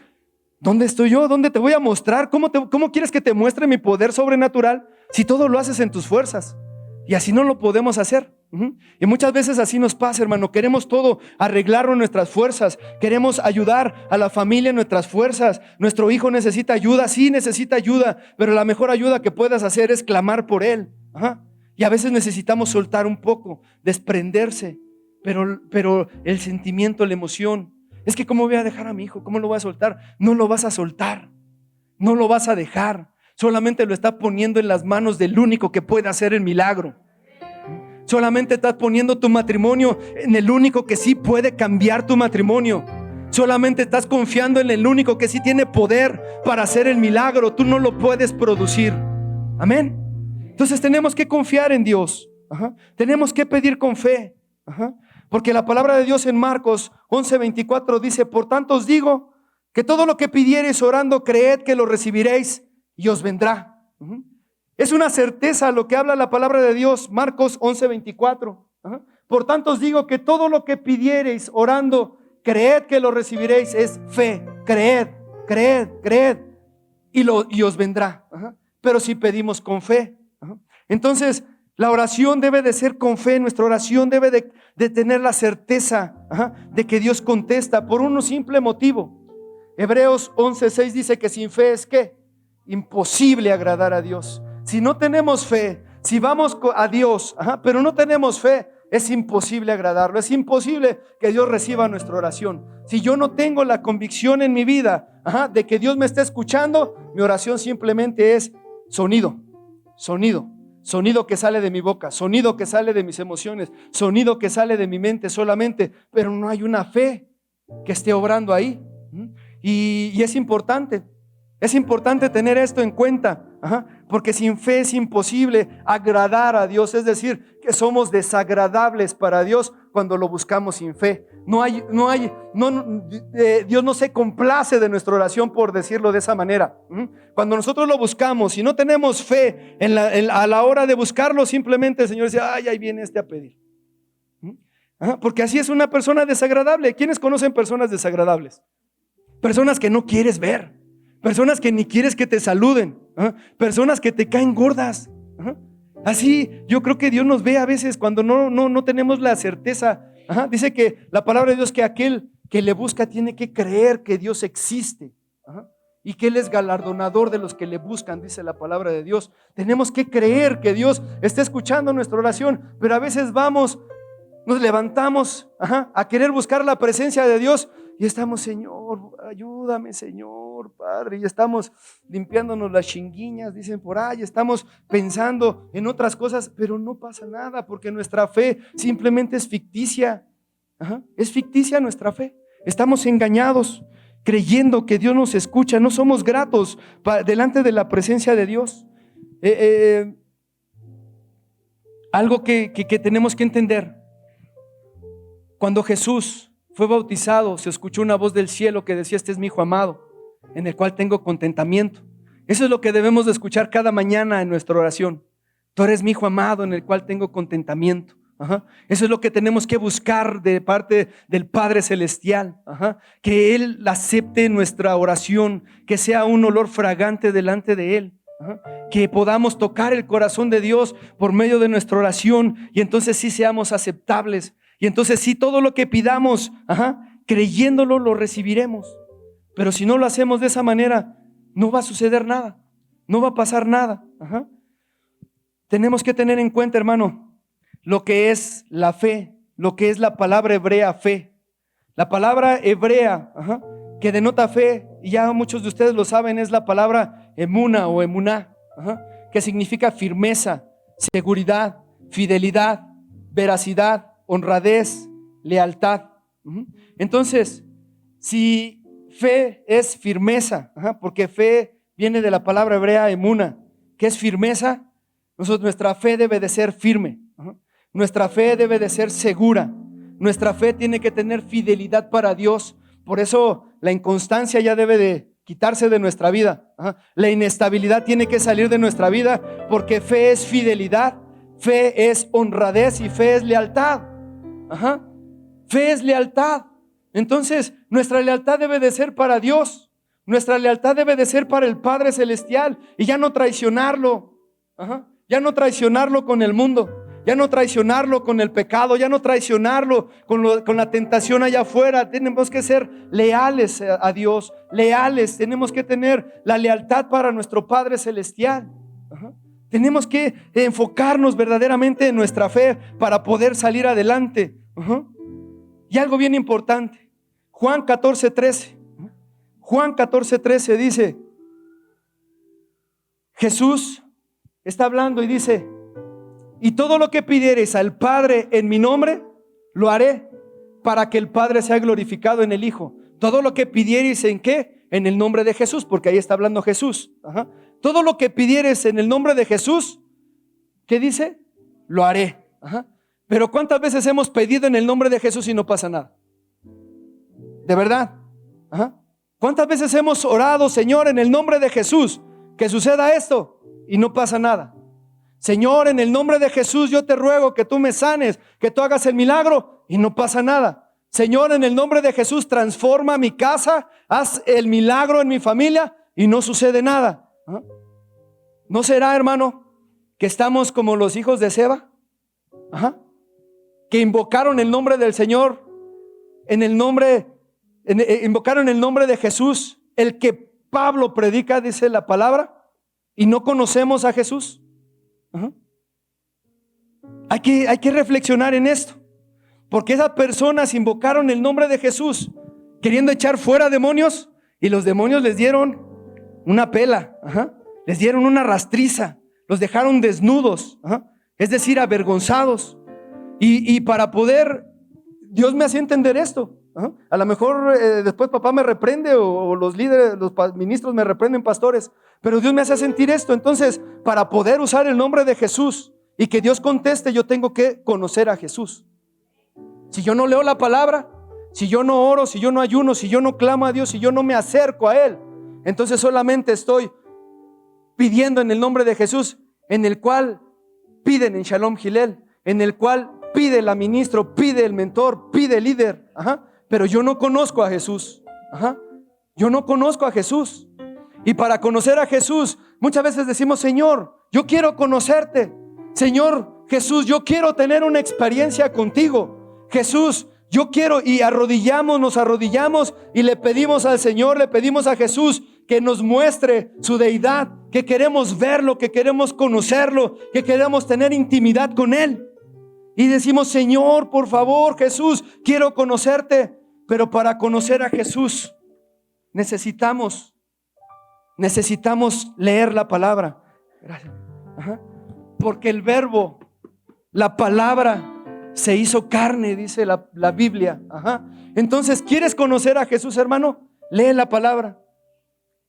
Speaker 1: ¿dónde estoy yo? ¿Dónde te voy a mostrar? ¿Cómo quieres que te muestre mi poder sobrenatural si todo lo haces en tus fuerzas? Y así no lo podemos hacer. Y muchas veces así nos pasa, hermano. Queremos todo arreglarlo en nuestras fuerzas. Queremos ayudar a la familia en nuestras fuerzas. Nuestro hijo necesita ayuda, sí necesita ayuda, pero la mejor ayuda que puedas hacer es clamar por él. Y a veces necesitamos soltar un poco, desprenderse, pero el sentimiento, la emoción, es que ¿cómo voy a dejar a mi hijo? ¿Cómo lo voy a soltar? No lo vas a soltar, no lo vas a dejar. Solamente lo está poniendo en las manos del único que puede hacer el milagro. Solamente estás poniendo tu matrimonio en el único que sí puede cambiar tu matrimonio. Solamente estás confiando en el único que sí tiene poder para hacer el milagro. Tú no lo puedes producir. Amén. Entonces tenemos que confiar en Dios. Tenemos que pedir con fe. Porque la palabra de Dios en Marcos 11:24 dice: por tanto os digo que todo lo que pidiereis orando, creed que lo recibiréis y os vendrá. Es una certeza lo que habla la palabra de Dios. Marcos 11:24. Por tanto os digo que todo lo que pidiereis orando, creed que lo recibiréis. Es fe. Creed y os vendrá. Pero si pedimos con fe. Entonces la oración debe de ser con fe. Nuestra oración debe de tener la certeza de que Dios contesta por un simple motivo. Hebreos 11:6 dice que sin fe es ¿qué? Imposible agradar a Dios. Si no tenemos fe, si vamos a Dios, pero no tenemos fe, es imposible agradarlo. Es imposible que Dios reciba nuestra oración. Si yo no tengo la convicción en mi vida de que Dios me está escuchando, mi oración simplemente es sonido que sale de mi boca, sonido que sale de mis emociones, sonido que sale de mi mente solamente, pero no hay una fe que esté obrando ahí. Y es importante tener esto en cuenta, porque sin fe es imposible agradar a Dios. Es decir, que somos desagradables para Dios cuando lo buscamos sin fe. Dios no se complace de nuestra oración, por decirlo de esa manera. Cuando nosotros lo buscamos y no tenemos fe a la hora de buscarlo, simplemente el Señor dice: ay, ahí viene este a pedir. Porque así es una persona desagradable. ¿Quiénes conocen personas desagradables? Personas que no quieres ver, personas que ni quieres que te saluden, personas que te caen gordas. Así yo creo que Dios nos ve a veces cuando no tenemos la certeza. Dice que la palabra de Dios, que aquel que le busca tiene que creer que Dios existe, y que Él es galardonador de los que le buscan, dice la palabra de Dios. Tenemos que creer que Dios está escuchando nuestra oración, pero a veces nos levantamos a querer buscar la presencia de Dios y estamos: Señor, ayúdame, Señor, Padre, y estamos limpiándonos las chinguiñas, dicen por ahí, estamos pensando en otras cosas, pero no pasa nada, porque nuestra fe simplemente es ficticia. Es ficticia nuestra fe. Estamos engañados creyendo que Dios nos escucha. No somos gratos delante de la presencia de Dios. Algo que tenemos que entender. Cuando Jesús fue bautizado, se escuchó una voz del cielo que decía: este es mi hijo amado, en el cual tengo contentamiento. Eso es lo que debemos de escuchar cada mañana en nuestra oración. Tú eres mi hijo amado, en el cual tengo contentamiento. Eso es lo que tenemos que buscar de parte del Padre Celestial. Que Él acepte nuestra oración, que sea un olor fragante delante de Él. Que podamos tocar el corazón de Dios por medio de nuestra oración, y entonces sí seamos aceptables. Y entonces sí, todo lo que pidamos, creyéndolo, lo recibiremos. Pero si no lo hacemos de esa manera, no va a suceder nada, no va a pasar nada. Tenemos que tener en cuenta, hermano, lo que es la fe, lo que es la palabra hebrea fe. La palabra hebrea que denota fe, y ya muchos de ustedes lo saben, es la palabra emuna o emuná, que significa firmeza, seguridad, fidelidad, veracidad, honradez, lealtad. Entonces, si fe es firmeza, porque fe viene de la palabra hebrea emuna, que es firmeza, nuestra fe debe de ser firme. Nuestra fe debe de ser segura. Nuestra fe tiene que tener fidelidad para Dios. Por eso la inconstancia ya debe de quitarse de nuestra vida. La inestabilidad tiene que salir de nuestra vida, porque fe es fidelidad, fe es honradez y fe es lealtad. Fe es lealtad. Entonces nuestra lealtad debe de ser para Dios. Nuestra lealtad debe de ser para el Padre Celestial, y ya no traicionarlo. Ya no traicionarlo con el mundo, ya no traicionarlo con el pecado, ya no traicionarlo con la tentación allá afuera. Tenemos que ser leales a Dios, leales. Tenemos que tener la lealtad para nuestro Padre Celestial. Tenemos que enfocarnos verdaderamente en nuestra fe para poder salir adelante. Y algo bien importante, Juan 14:13. Juan 14:13 dice, Jesús está hablando y dice: y todo lo que pidiereis al Padre en mi nombre, lo haré, para que el Padre sea glorificado en el Hijo. Todo lo que pidiereis, ¿en qué? En el nombre de Jesús, porque ahí está hablando Jesús. Todo lo que pidiereis en el nombre de Jesús, ¿qué dice? Lo haré. Pero ¿cuántas veces hemos pedido en el nombre de Jesús y no pasa nada? ¿De verdad? ¿Cuántas veces hemos orado: Señor, en el nombre de Jesús, que suceda esto, y no pasa nada? Señor, en el nombre de Jesús yo te ruego que tú me sanes, que tú hagas el milagro, y no pasa nada. Señor, en el nombre de Jesús transforma mi casa, haz el milagro en mi familia, y no sucede nada. ¿No será, hermano, que estamos como los hijos de Seba? Que invocaron el nombre del Señor, invocaron el nombre de Jesús, el que Pablo predica, dice la palabra, y no conocemos a Jesús. Hay que reflexionar en esto, porque esas personas invocaron el nombre de Jesús queriendo echar fuera demonios, y los demonios les dieron una pela, les dieron una rastriza, los dejaron desnudos, es decir, avergonzados. Y para poder, Dios me hacía entender esto. A lo mejor después papá me reprende, o los líderes, los ministros me reprenden, pastores, pero Dios me hace sentir esto. Entonces, para poder usar el nombre de Jesús y que Dios conteste, yo tengo que conocer a Jesús. Si yo no leo la palabra, si yo no oro, si yo no ayuno, si yo no clamo a Dios, si yo no me acerco a Él, entonces solamente estoy pidiendo en el nombre de Jesús, en el cual piden en Shalom Gilel, en el cual pide el ministro, pide el mentor, pide el líder. Pero yo no conozco a Jesús. Yo no conozco a Jesús. Y para conocer a Jesús, muchas veces decimos: Señor, yo quiero conocerte. Señor Jesús, yo quiero tener una experiencia contigo. Jesús, yo quiero, y nos arrodillamos y le pedimos al Señor, le pedimos a Jesús que nos muestre su deidad, que queremos verlo, que queremos conocerlo, que queremos tener intimidad con Él. Y decimos: Señor, por favor, Jesús, quiero conocerte. Pero para conocer a Jesús necesitamos leer la palabra. Gracias. Porque el verbo, la palabra, se hizo carne, dice la Biblia. Entonces, ¿quieres conocer a Jesús, hermano? Lee la palabra.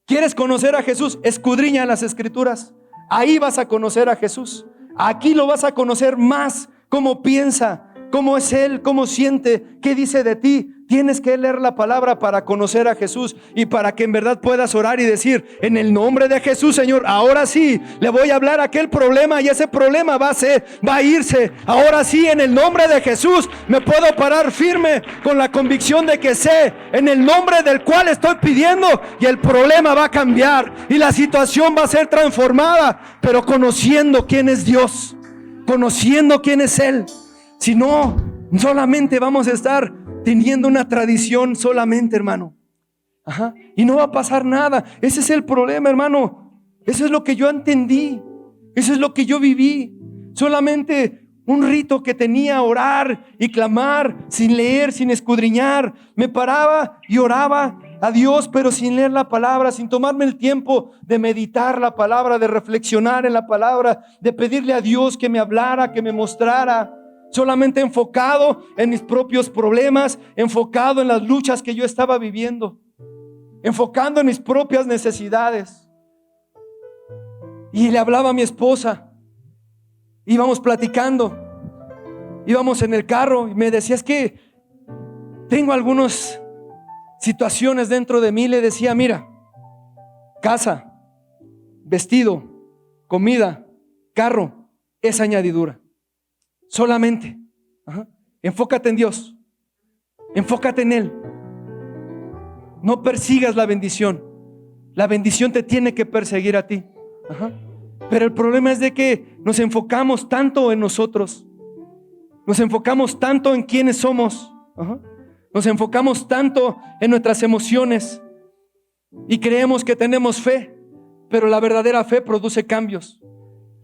Speaker 1: ¿Quieres conocer a Jesús? Escudriña las Escrituras. Ahí vas a conocer a Jesús. Aquí lo vas a conocer más, cómo piensa, cómo es Él, cómo siente, qué dice de ti. Tienes que leer la palabra para conocer a Jesús y para que en verdad puedas orar y decir: en el nombre de Jesús, Señor, ahora sí le voy a hablar a aquel problema y ese problema va a irse. Ahora sí, en el nombre de Jesús me puedo parar firme con la convicción de que sé en el nombre del cual estoy pidiendo, y el problema va a cambiar y la situación va a ser transformada, pero conociendo quién es Dios, conociendo quién es Él. Si no, solamente vamos a estar teniendo una tradición solamente, hermano. Y no va a pasar nada. Ese es el problema, hermano. Eso es lo que yo entendí. Eso es lo que yo viví. Solamente un rito que tenía: orar y clamar, sin leer, sin escudriñar. Me paraba y oraba a Dios, pero sin leer la palabra, sin tomarme el tiempo de meditar la palabra, de reflexionar en la palabra, de pedirle a Dios que me hablara, que me mostrara. Solamente enfocado en mis propios problemas, enfocado en las luchas que yo estaba viviendo, enfocando en mis propias necesidades. Y le hablaba a mi esposa, íbamos platicando, íbamos en el carro y me decía: es que tengo algunas situaciones dentro de mí. Le decía: mira, casa, vestido, comida, carro, es añadidura. Solamente enfócate en Dios, enfócate en Él. No persigas la bendición. La bendición te tiene que perseguir a ti. Pero el problema es de que nos enfocamos tanto en nosotros, nos enfocamos tanto en quiénes somos, nos enfocamos tanto en nuestras emociones y creemos que tenemos fe, pero la verdadera fe produce cambios.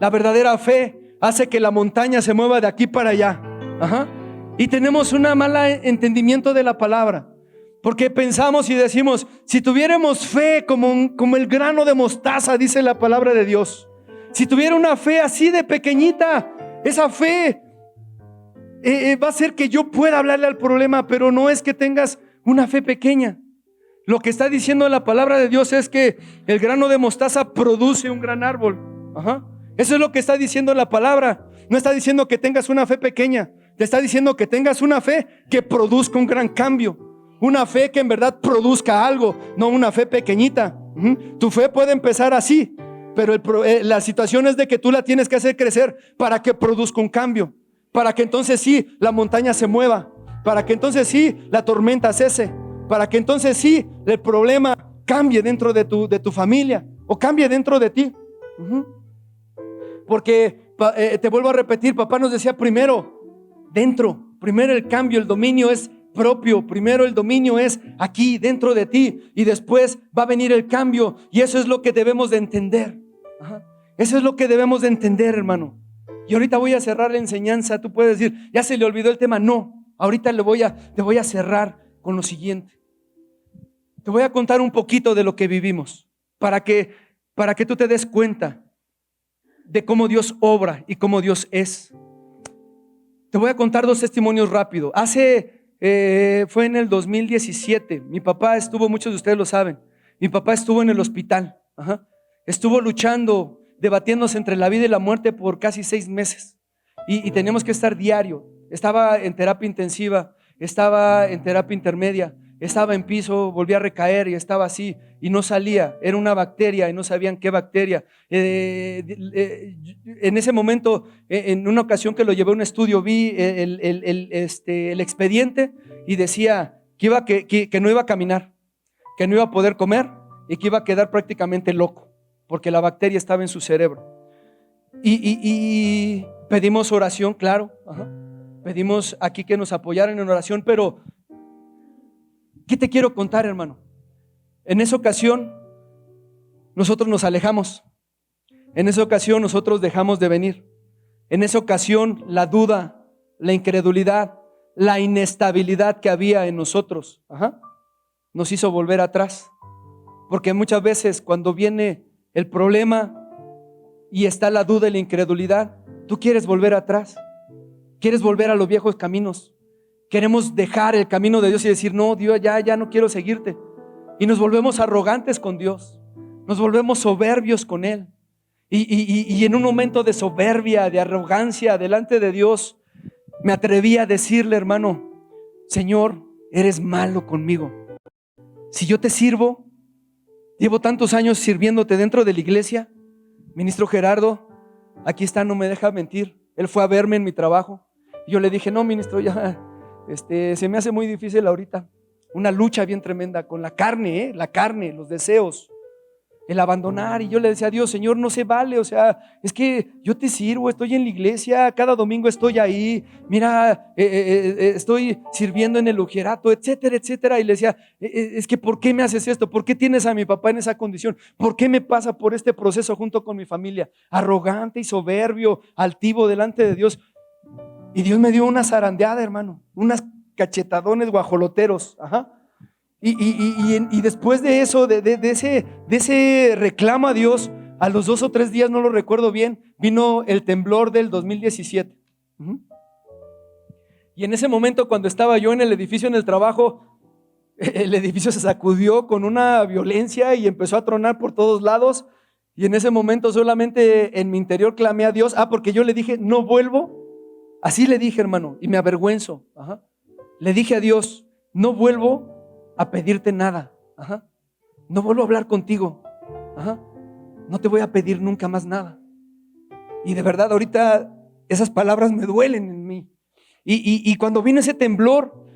Speaker 1: La verdadera fe hace que la montaña se mueva de aquí para allá. Y tenemos un mal entendimiento de la palabra, porque pensamos y decimos: si tuviéramos fe como el grano de mostaza, dice la palabra de Dios, si tuviera una fe así de pequeñita, esa fe va a hacer que yo pueda hablarle al problema. Pero no es que tengas una fe pequeña. Lo que está diciendo la palabra de Dios es que el grano de mostaza produce un gran árbol. Eso es lo que está diciendo la palabra. No está diciendo que tengas una fe pequeña, te está diciendo que tengas una fe que produzca un gran cambio, una fe que en verdad produzca algo, no una fe pequeñita. Tu fe puede empezar así, pero la situación es de que tú la tienes que hacer crecer para que produzca un cambio, para que entonces sí la montaña se mueva, para que entonces sí la tormenta cese, para que entonces sí el problema cambie dentro de tu familia o cambie dentro de ti. Porque te vuelvo a repetir, papá nos decía: primero el cambio, el dominio es propio. Primero el dominio es aquí dentro de ti, y después va a venir el cambio. Y eso es lo que debemos de entender. Eso es lo que debemos de entender, hermano. Y ahorita voy a cerrar la enseñanza. Tú puedes decir: ya se le olvidó el tema. No, ahorita te voy a cerrar con lo siguiente. Te voy a contar un poquito de lo que vivimos para que tú te des cuenta de cómo Dios obra y cómo Dios es. Te voy a contar 2 testimonios rápido. Fue en el 2017. Mi papá estuvo, muchos de ustedes lo saben, mi papá estuvo en el hospital. Estuvo luchando, debatiéndose entre la vida y la muerte por casi 6 meses. Y teníamos que estar diario. Estaba en terapia intensiva, estaba en terapia intermedia, estaba en piso, volvía a recaer y estaba así y no salía. Era una bacteria y no sabían qué bacteria. En ese momento, en una ocasión que lo llevé a un estudio, vi el expediente y decía que no iba a caminar, que no iba a poder comer y que iba a quedar prácticamente loco porque la bacteria estaba en su cerebro. Y pedimos oración, claro. Pedimos aquí que nos apoyaran en oración, pero ¿qué te quiero contar, hermano? En esa ocasión nosotros nos alejamos. En esa ocasión nosotros dejamos de venir. En esa ocasión la duda, la incredulidad, la inestabilidad que había en nosotros nos hizo volver atrás. Porque muchas veces cuando viene el problema y está la duda y la incredulidad, tú quieres volver atrás, quieres volver a los viejos caminos. Queremos dejar el camino de Dios y decir: no, Dios, ya no quiero seguirte. Y nos volvemos arrogantes con Dios, nos volvemos soberbios con Él. Y en un momento de soberbia, de arrogancia delante de Dios, me atreví a decirle, hermano, Señor, eres malo conmigo. Si yo te sirvo, llevo tantos años sirviéndote dentro de la iglesia. Ministro Gerardo, aquí está, no me deja mentir. Él fue a verme en mi trabajo. Yo le dije, no, ministro, ya se me hace muy difícil ahorita. Una lucha bien tremenda con la carne, los deseos, el abandonar. Y yo le decía a Dios, Señor, no se vale, o sea, es que yo te sirvo, estoy en la iglesia, cada domingo estoy ahí, mira, estoy sirviendo en el ujerato, etcétera, etcétera. Y le decía, es que ¿por qué me haces esto? ¿Por qué tienes a mi papá en esa condición? ¿Por qué me pasa por este proceso junto con mi familia? Arrogante y soberbio, altivo delante de Dios. Y Dios me dio una zarandeada, hermano, unas cachetadones guajoloteros, ajá. Y después de eso, de ese reclamo a Dios, a los 2 o 3 días, no lo recuerdo bien, vino el temblor del 2017. Y en ese momento, cuando estaba yo en el edificio, en el trabajo, el edificio se sacudió con una violencia y empezó a tronar por todos lados. Y en ese momento solamente en mi interior clamé a Dios, porque yo le dije, no vuelvo. Así le dije, hermano, y me avergüenzo. Ajá. Le dije a Dios, no vuelvo a pedirte nada. Ajá. No vuelvo a hablar contigo. Ajá. No te voy a pedir nunca más nada. Y de verdad ahorita esas palabras me duelen en mí. Y cuando vino ese temblor,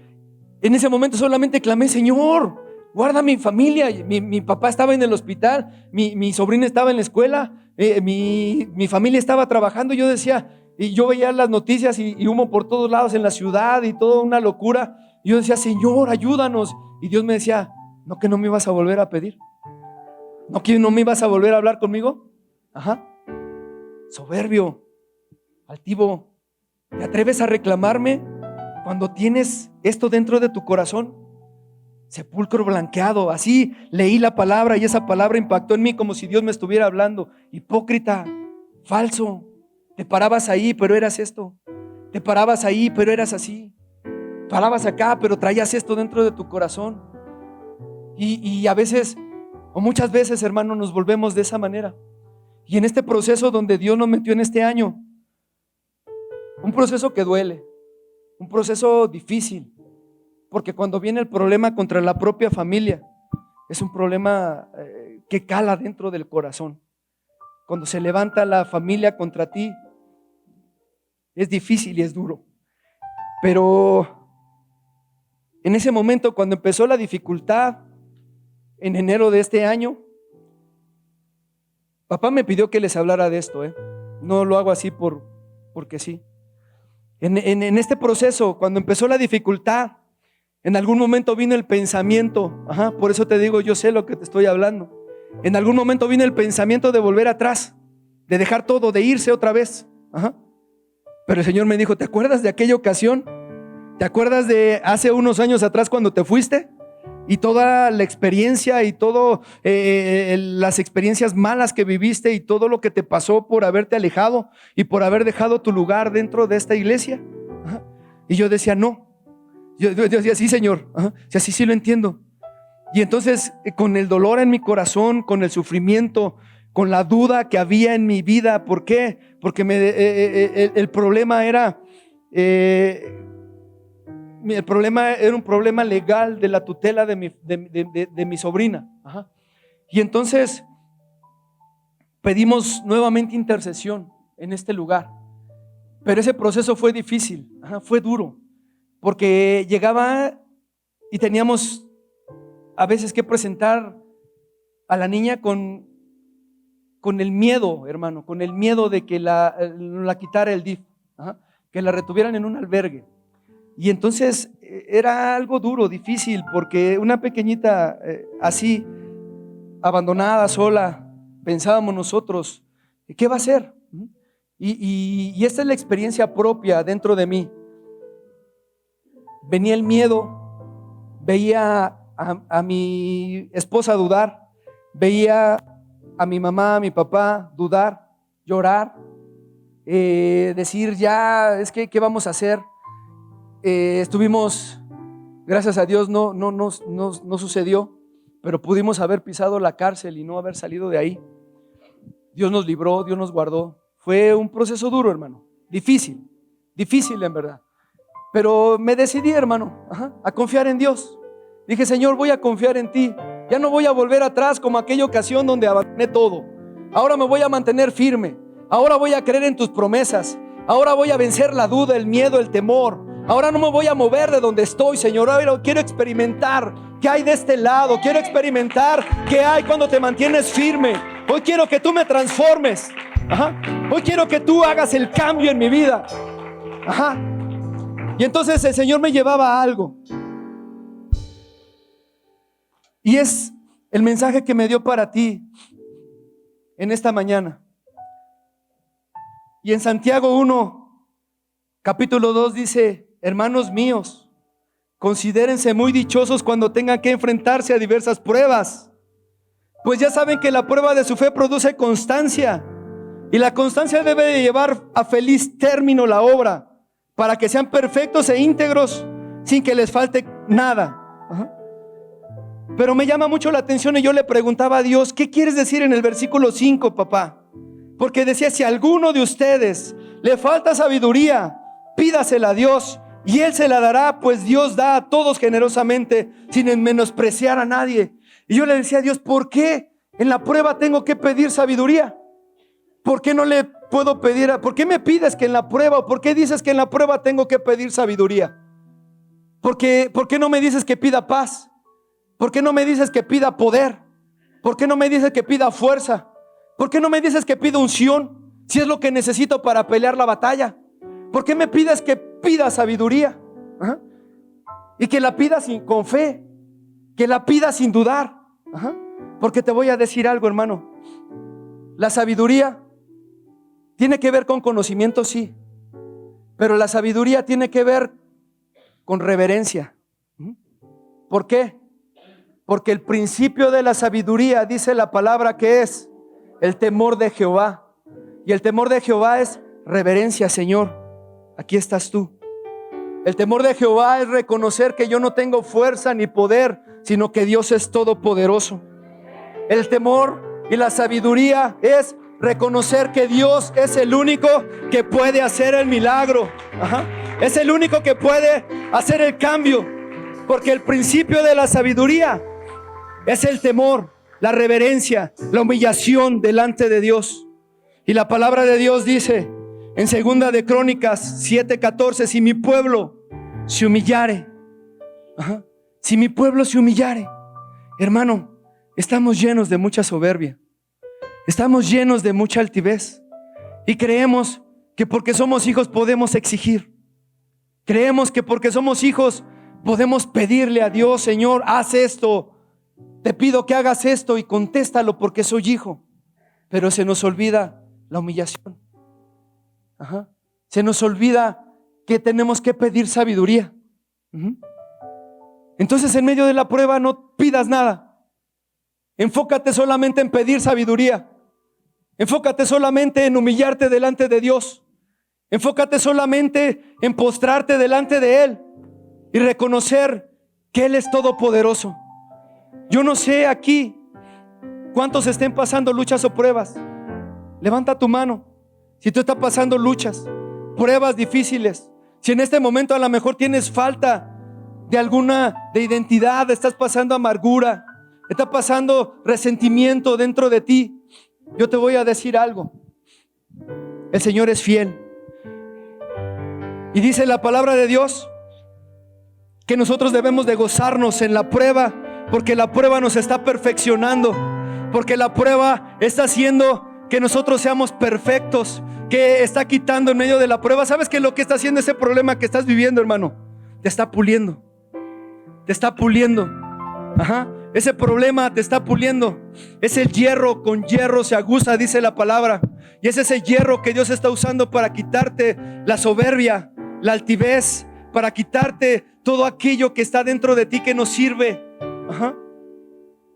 Speaker 1: en ese momento solamente clamé, Señor, guarda mi familia. Mi papá estaba en el hospital, mi sobrina estaba en la escuela, mi familia estaba trabajando. Yo decía, y yo veía las noticias y humo por todos lados en la ciudad y toda una locura. Y yo decía, Señor, ayúdanos. Y Dios me decía, ¿no que no me ibas a volver a pedir? ¿No que no me ibas a volver a hablar conmigo? Ajá. Soberbio, altivo. ¿Te atreves a reclamarme cuando tienes esto dentro de tu corazón? Sepulcro blanqueado. Así leí la palabra y esa palabra impactó en mí como si Dios me estuviera hablando. Hipócrita, falso. Te parabas ahí, pero eras esto. Te parabas ahí, pero eras así. Parabas acá, pero traías esto dentro de tu corazón. Y a veces, o muchas veces, hermano, nos volvemos de esa manera. Y en este proceso donde Dios nos metió en este año, un proceso que duele, un proceso difícil, porque cuando viene el problema contra la propia familia, es un problema que cala dentro del corazón. Cuando se levanta la familia contra ti, es difícil y es duro. Pero en ese momento, cuando empezó la dificultad, en enero de este año, papá me pidió que les hablara de esto. No lo hago así porque sí. En este proceso, cuando empezó la dificultad, en algún momento vino el pensamiento, por eso te digo, yo sé lo que te estoy hablando. En algún momento vino el pensamiento de volver atrás, de dejar todo, de irse otra vez. Pero el Señor me dijo, ¿te acuerdas de aquella ocasión? ¿Te acuerdas de hace unos años atrás cuando te fuiste? Y toda la experiencia y todo las experiencias malas que viviste y todo lo que te pasó por haberte alejado y por haber dejado tu lugar dentro de esta iglesia. Y yo decía, no. Yo decía, sí, Señor. Si así sí lo entiendo. Y entonces, con el dolor en mi corazón, con el sufrimiento, con la duda que había en mi vida. ¿Por qué? Porque el problema era un problema legal de la tutela de mi sobrina. Y entonces pedimos nuevamente intercesión en este lugar. Pero ese proceso fue difícil, fue duro, porque llegaba y teníamos a veces que presentar a la niña con el miedo, hermano, con el miedo de que la quitara el DIF, que la retuvieran en un albergue. Y entonces era algo duro, difícil, porque una pequeñita así, abandonada, sola, pensábamos nosotros, ¿qué va a hacer? Y esta es la experiencia propia dentro de mí. Venía el miedo, veía a mi esposa dudar, veía a mi mamá, a mi papá dudar, llorar, decir ya, es que ¿qué vamos a hacer? Estuvimos, gracias a Dios no sucedió, pero pudimos haber pisado la cárcel y no haber salido de ahí. Dios nos libró, Dios nos guardó. Fue un proceso duro, hermano, difícil en verdad. Pero me decidí, hermano, a confiar en Dios. Dije, Señor, voy a confiar en ti. Ya no voy a volver atrás como aquella ocasión donde abandoné todo. Ahora me voy a mantener firme. Ahora voy a creer en tus promesas. Ahora voy a vencer la duda, el miedo, el temor. Ahora no me voy a mover de donde estoy, Señor. Ahora quiero experimentar qué hay de este lado. Quiero experimentar qué hay cuando te mantienes firme. Hoy quiero que tú me transformes. Hoy quiero que tú hagas el cambio en mi vida. Y entonces el Señor me llevaba a algo. Y es el mensaje que me dio para ti en esta mañana. Y en Santiago 1, capítulo 2 dice: hermanos míos, considérense muy dichosos cuando tengan que enfrentarse a diversas pruebas, pues ya saben que la prueba de su fe produce constancia, y la constancia debe de llevar a feliz término la obra, para que sean perfectos e íntegros sin que les falte nada. Pero me llama mucho la atención y yo le preguntaba a Dios: ¿qué quieres decir en el versículo 5, papá? Porque decía: si a alguno de ustedes le falta sabiduría, pídasela a Dios y Él se la dará, pues Dios da a todos generosamente, sin menospreciar a nadie. Y yo le decía a Dios: ¿por qué en la prueba tengo que pedir sabiduría? ¿Por qué no le puedo pedir? ¿Por qué me pides que en la prueba? ¿O por qué dices que en la prueba tengo que pedir sabiduría? ¿Por qué no me dices que pida paz? ¿Por qué no me dices que pida poder? ¿Por qué no me dices que pida fuerza? ¿Por qué no me dices que pida unción? Si es lo que necesito para pelear la batalla. ¿Por qué me pides que pida sabiduría? Y que la pida con fe, que la pida sin dudar. Porque te voy a decir algo, hermano. La sabiduría tiene que ver con conocimiento, sí, pero la sabiduría tiene que ver con reverencia. ¿Por qué? Porque el principio de la sabiduría, dice la palabra, que es el temor de Jehová. Y el temor de Jehová es reverencia. Señor, aquí estás tú. El temor de Jehová es reconocer que yo no tengo fuerza ni poder, sino que Dios es todopoderoso. El temor y la sabiduría es reconocer que Dios es el único que puede hacer el milagro. Es el único que puede hacer el cambio. Porque el principio de la sabiduría es el temor, la reverencia, la humillación delante de Dios. Y la palabra de Dios dice en 2 de Crónicas 7:14: si mi pueblo se humillare. Si mi pueblo se humillare. Hermano, estamos llenos de mucha soberbia. Estamos llenos de mucha altivez. Y creemos que porque somos hijos podemos exigir. Creemos que porque somos hijos podemos pedirle a Dios: Señor, haz esto. Te pido que hagas esto y contéstalo porque soy hijo. Pero se nos olvida la humillación. Se nos olvida que tenemos que pedir sabiduría. Entonces, en medio de la prueba no pidas nada. Enfócate solamente en pedir sabiduría. Enfócate solamente en humillarte delante de Dios. Enfócate solamente en postrarte delante de Él y reconocer que Él es todopoderoso. Yo no sé aquí cuántos estén pasando luchas o pruebas. Levanta tu mano si tú estás pasando luchas, pruebas difíciles. Si en este momento a lo mejor tienes falta de identidad, estás pasando amargura, estás pasando resentimiento dentro de ti, yo te voy a decir algo: el Señor es fiel. Y dice la palabra de Dios que nosotros debemos de gozarnos en la prueba, porque la prueba nos está perfeccionando, porque la prueba está haciendo que nosotros seamos perfectos, que está quitando en medio de la prueba. ¿Sabes qué es lo que está haciendo ese problema que estás viviendo, hermano? Te está puliendo. Te está puliendo. Ese problema te está puliendo. Es el hierro, con hierro se aguza, dice la palabra. Y es ese hierro que Dios está usando para quitarte la soberbia, la altivez, para quitarte todo aquello que está dentro de ti que no sirve.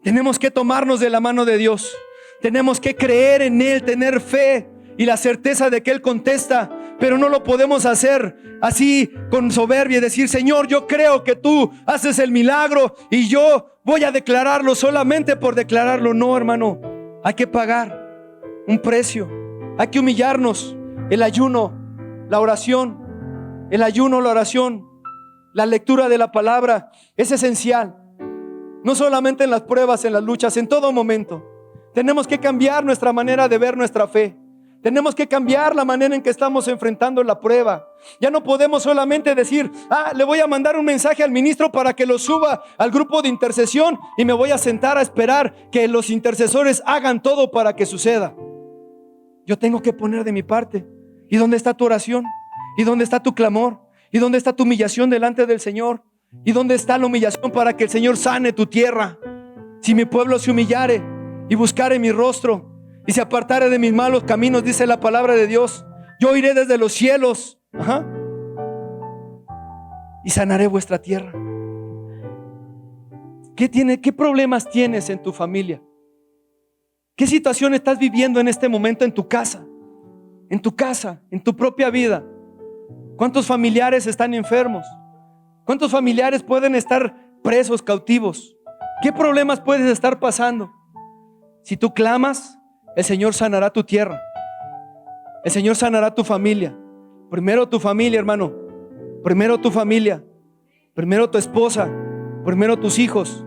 Speaker 1: Tenemos que tomarnos de la mano de Dios. Tenemos que creer en Él, tener fe y la certeza de que Él contesta. Pero no lo podemos hacer así con soberbia y decir: Señor, yo creo que tú haces el milagro y yo voy a declararlo solamente por declararlo. No, hermano, hay que pagar un precio. Hay que humillarnos. El ayuno, la oración, el ayuno, la oración, la lectura de la palabra es esencial. No solamente en las pruebas, en las luchas, en todo momento. Tenemos que cambiar nuestra manera de ver nuestra fe. Tenemos que cambiar la manera en que estamos enfrentando la prueba. Ya no podemos solamente decir, le voy a mandar un mensaje al ministro para que lo suba al grupo de intercesión y me voy a sentar a esperar que los intercesores hagan todo para que suceda. Yo tengo que poner de mi parte. ¿Y dónde está tu oración? ¿Y dónde está tu clamor? ¿Y dónde está tu humillación delante del Señor? ¿Y dónde está la humillación para que el Señor sane tu tierra? Si mi pueblo se humillare y buscare mi rostro y se apartare de mis malos caminos, dice la palabra de Dios, yo iré desde los cielos, y sanaré vuestra tierra. ¿Qué problemas tienes en tu familia? ¿Qué situación estás viviendo en este momento en tu casa? En tu propia vida. ¿Cuántos familiares están enfermos? ¿Cuántos familiares pueden estar presos, cautivos? ¿Qué problemas puedes estar pasando? Si tú clamas, el Señor sanará tu tierra. El Señor sanará tu familia. Primero tu familia, hermano. Primero tu familia. Primero tu esposa. Primero tus hijos.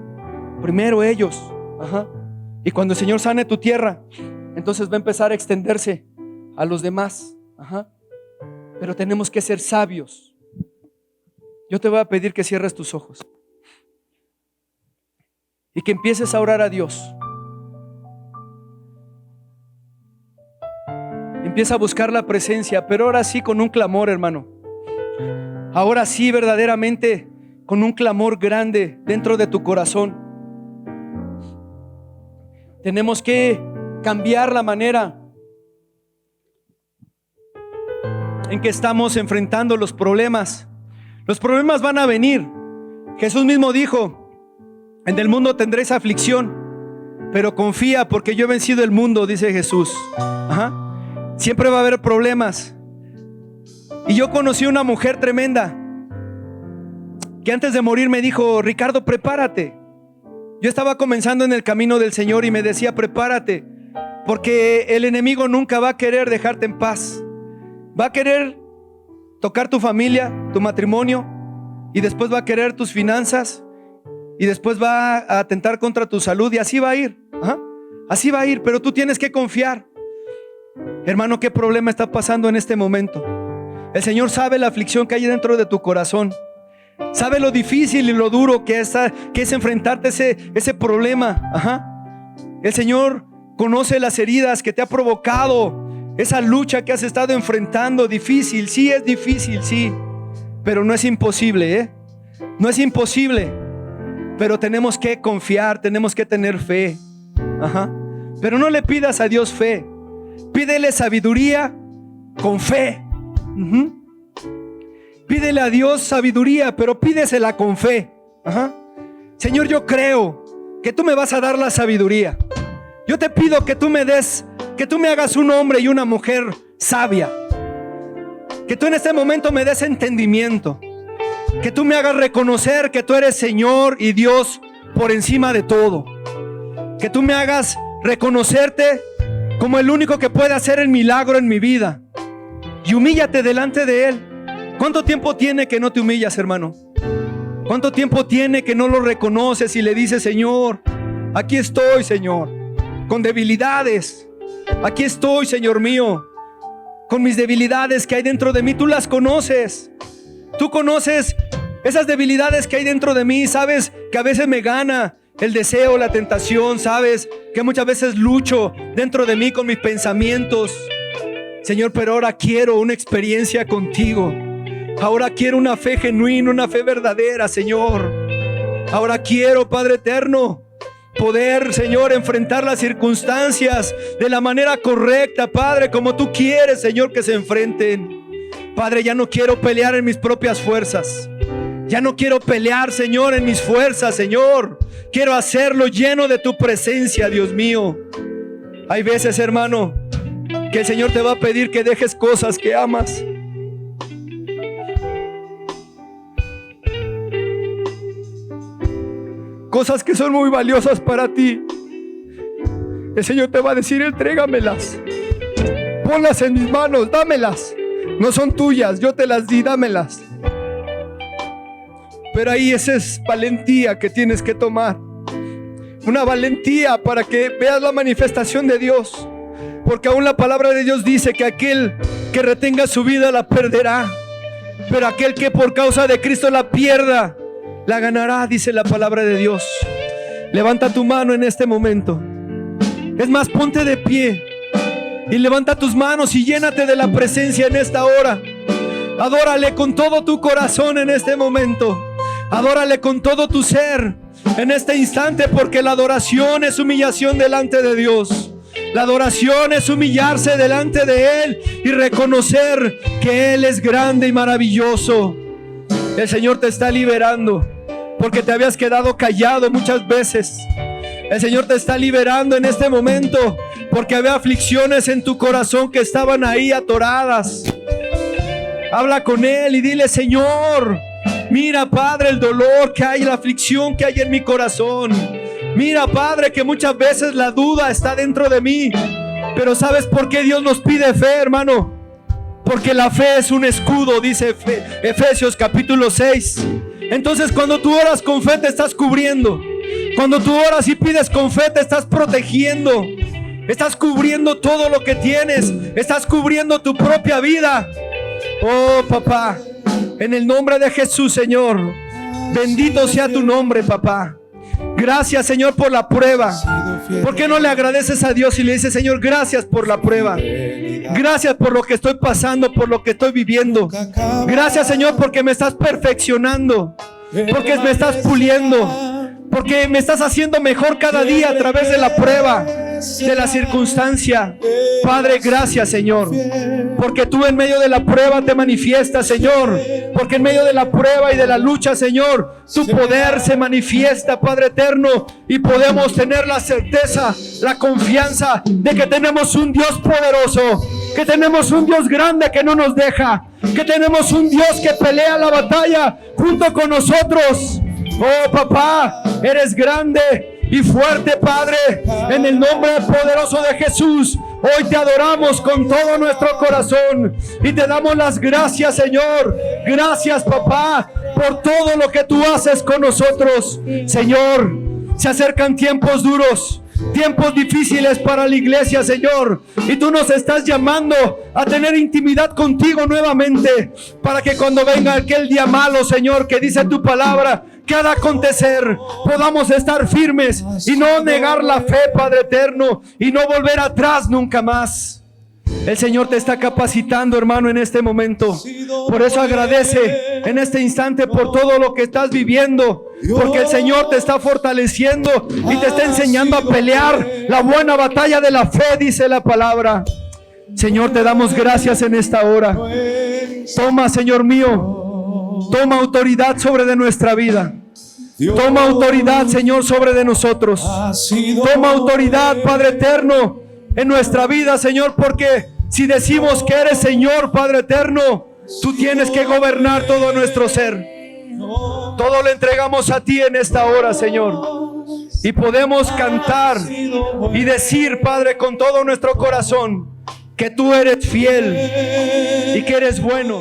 Speaker 1: Primero ellos. Y cuando el Señor sane tu tierra, entonces va a empezar a extenderse a los demás. Pero tenemos que ser sabios. Yo te voy a pedir que cierres tus ojos y que empieces a orar a Dios. Empieza a buscar la presencia, pero ahora sí con un clamor, hermano. Ahora sí verdaderamente con un clamor grande dentro de tu corazón. Tenemos que cambiar la manera en que estamos enfrentando los problemas. Los problemas van a venir. Jesús mismo dijo: en el mundo tendréis aflicción, pero confía porque yo he vencido el mundo, dice Jesús. Siempre va a haber problemas. Y yo conocí una mujer tremenda que antes de morir me dijo: Ricardo, prepárate. Yo estaba comenzando en el camino del Señor y me decía: prepárate, porque el enemigo nunca va a querer dejarte en paz. Va a querer tocar tu familia, tu matrimonio, y después va a querer tus finanzas, y después va a atentar contra tu salud, y así va a ir. Así va a ir, pero tú tienes que confiar. Hermano, ¿qué problema está pasando en este momento? El Señor sabe la aflicción que hay dentro de tu corazón. Sabe lo difícil y lo duro que es enfrentarte ese problema. El Señor conoce las heridas que te ha provocado esa lucha que has estado enfrentando. Difícil, sí es difícil, sí, pero no es imposible, no es imposible. Pero tenemos que confiar, tenemos que tener fe. Pero no le pidas a Dios fe, pídele sabiduría con fe. Pídele a Dios sabiduría, pero pídesela con fe. Señor, yo creo que tú me vas a dar la sabiduría. Yo te pido que tú me hagas un hombre y una mujer sabia. Que tú en este momento me des entendimiento. Que tú me hagas reconocer que tú eres Señor y Dios por encima de todo. Que tú me hagas reconocerte como el único que puede hacer el milagro en mi vida. Y humíllate delante de Él. ¿Cuánto tiempo tiene que no te humillas, hermano? ¿Cuánto tiempo tiene que no lo reconoces y le dices: Señor, aquí estoy, Señor, con debilidades? Aquí estoy, Señor mío, con mis debilidades que hay dentro de mí. Tú las conoces. Tú conoces esas debilidades que hay dentro de mí. Sabes que a veces me gana el deseo, la tentación. Sabes que muchas veces lucho dentro de mí con mis pensamientos. Señor, pero ahora quiero una experiencia contigo. Ahora quiero una fe genuina, una fe verdadera, Señor. Ahora quiero, Padre eterno, poder, Señor, enfrentar las circunstancias de la manera correcta, Padre, como tú quieres, Señor, que se enfrenten. Padre, ya no quiero pelear en mis propias fuerzas. Ya no quiero pelear, Señor, en mis fuerzas, Señor. Quiero hacerlo lleno de tu presencia, Dios mío. Hay veces, hermano, que el Señor te va a pedir que dejes cosas que amas. Cosas que son muy valiosas para ti. el Señor te va a decir: entrégamelas, ponlas en mis manos, dámelas. No son tuyas, yo te las di, dámelas. Pero ahí esa es valentía que tienes que tomar. Una valentía para que veas la manifestación de Dios. Porque aún la palabra de Dios dice que aquel que retenga su vida la perderá, pero aquel que por causa de Cristo la pierda, la ganará, dice la palabra de Dios. Levanta tu mano en este momento. Es más, ponte de pie y levanta tus manos y llénate de la presencia en esta hora. Adórale con todo tu corazón en este momento. Adórale con todo tu ser en este instante, porque la adoración es humillación delante de Dios. La adoración es humillarse delante de Él y reconocer que Él es grande y maravilloso. El Señor te está liberando porque te habías quedado callado muchas veces. El Señor te está liberando en este momento porque había aflicciones en tu corazón que estaban ahí atoradas. Habla con Él y dile: Señor, mira, Padre, el dolor que hay, la aflicción que hay en mi corazón. Mira, Padre, que muchas veces la duda está dentro de mí. Pero ¿sabes por qué Dios nos pide fe, hermano? Porque la fe es un escudo, dice Efesios capítulo 6. Entonces, cuando tú oras con fe, te estás cubriendo. Cuando tú oras y pides con fe, te estás protegiendo. Estás cubriendo todo lo que tienes. Estás cubriendo tu propia vida. Oh, papá, en el nombre de Jesús, Señor, bendito sea tu nombre, papá. Gracias, Señor, por la prueba. ¿Por qué no le agradeces a Dios y le dices: Señor, gracias por la prueba? Gracias por lo que estoy pasando, por lo que estoy viviendo. Gracias, Señor, porque me estás perfeccionando, porque me estás puliendo, porque me estás haciendo mejor cada día a través de la prueba, de la circunstancia. Padre, gracias, Señor, porque tú en medio de la prueba te manifiestas, Señor, porque en medio de la prueba y de la lucha, Señor, tu poder se manifiesta, Padre eterno, y podemos tener la certeza, la confianza de que tenemos un Dios poderoso, que tenemos un Dios grande que no nos deja, que tenemos un Dios que pelea la batalla junto con nosotros. Oh, papá, eres grande y fuerte, Padre. En el nombre poderoso de Jesús, hoy te adoramos con todo nuestro corazón y te damos las gracias, Señor. Gracias, papá, por todo lo que tú haces con nosotros. Señor, se acercan tiempos duros, tiempos difíciles para la iglesia, Señor, y tú nos estás llamando a tener intimidad contigo nuevamente, para que cuando venga aquel día malo, Señor, que dice tu palabra que ha de acontecer, podamos estar firmes y no negar la fe, Padre eterno, y no volver atrás nunca más. El Señor te está capacitando, hermano, en este momento. Por eso agradece en este instante por todo lo que estás viviendo, porque el Señor te está fortaleciendo y te está enseñando a pelear la buena batalla de la fe, dice la palabra. Señor, te damos gracias en esta hora. Toma, Señor mío, toma autoridad sobre de nuestra vida. Toma autoridad, Señor, sobre de nosotros. Toma autoridad, Padre eterno, en nuestra vida, Señor, porque si decimos que eres Señor, Padre eterno, tú tienes que gobernar todo nuestro ser. Todo lo entregamos a ti en esta hora, Señor, y podemos cantar y decir, Padre, con todo nuestro corazón, que tú eres fiel y que eres bueno.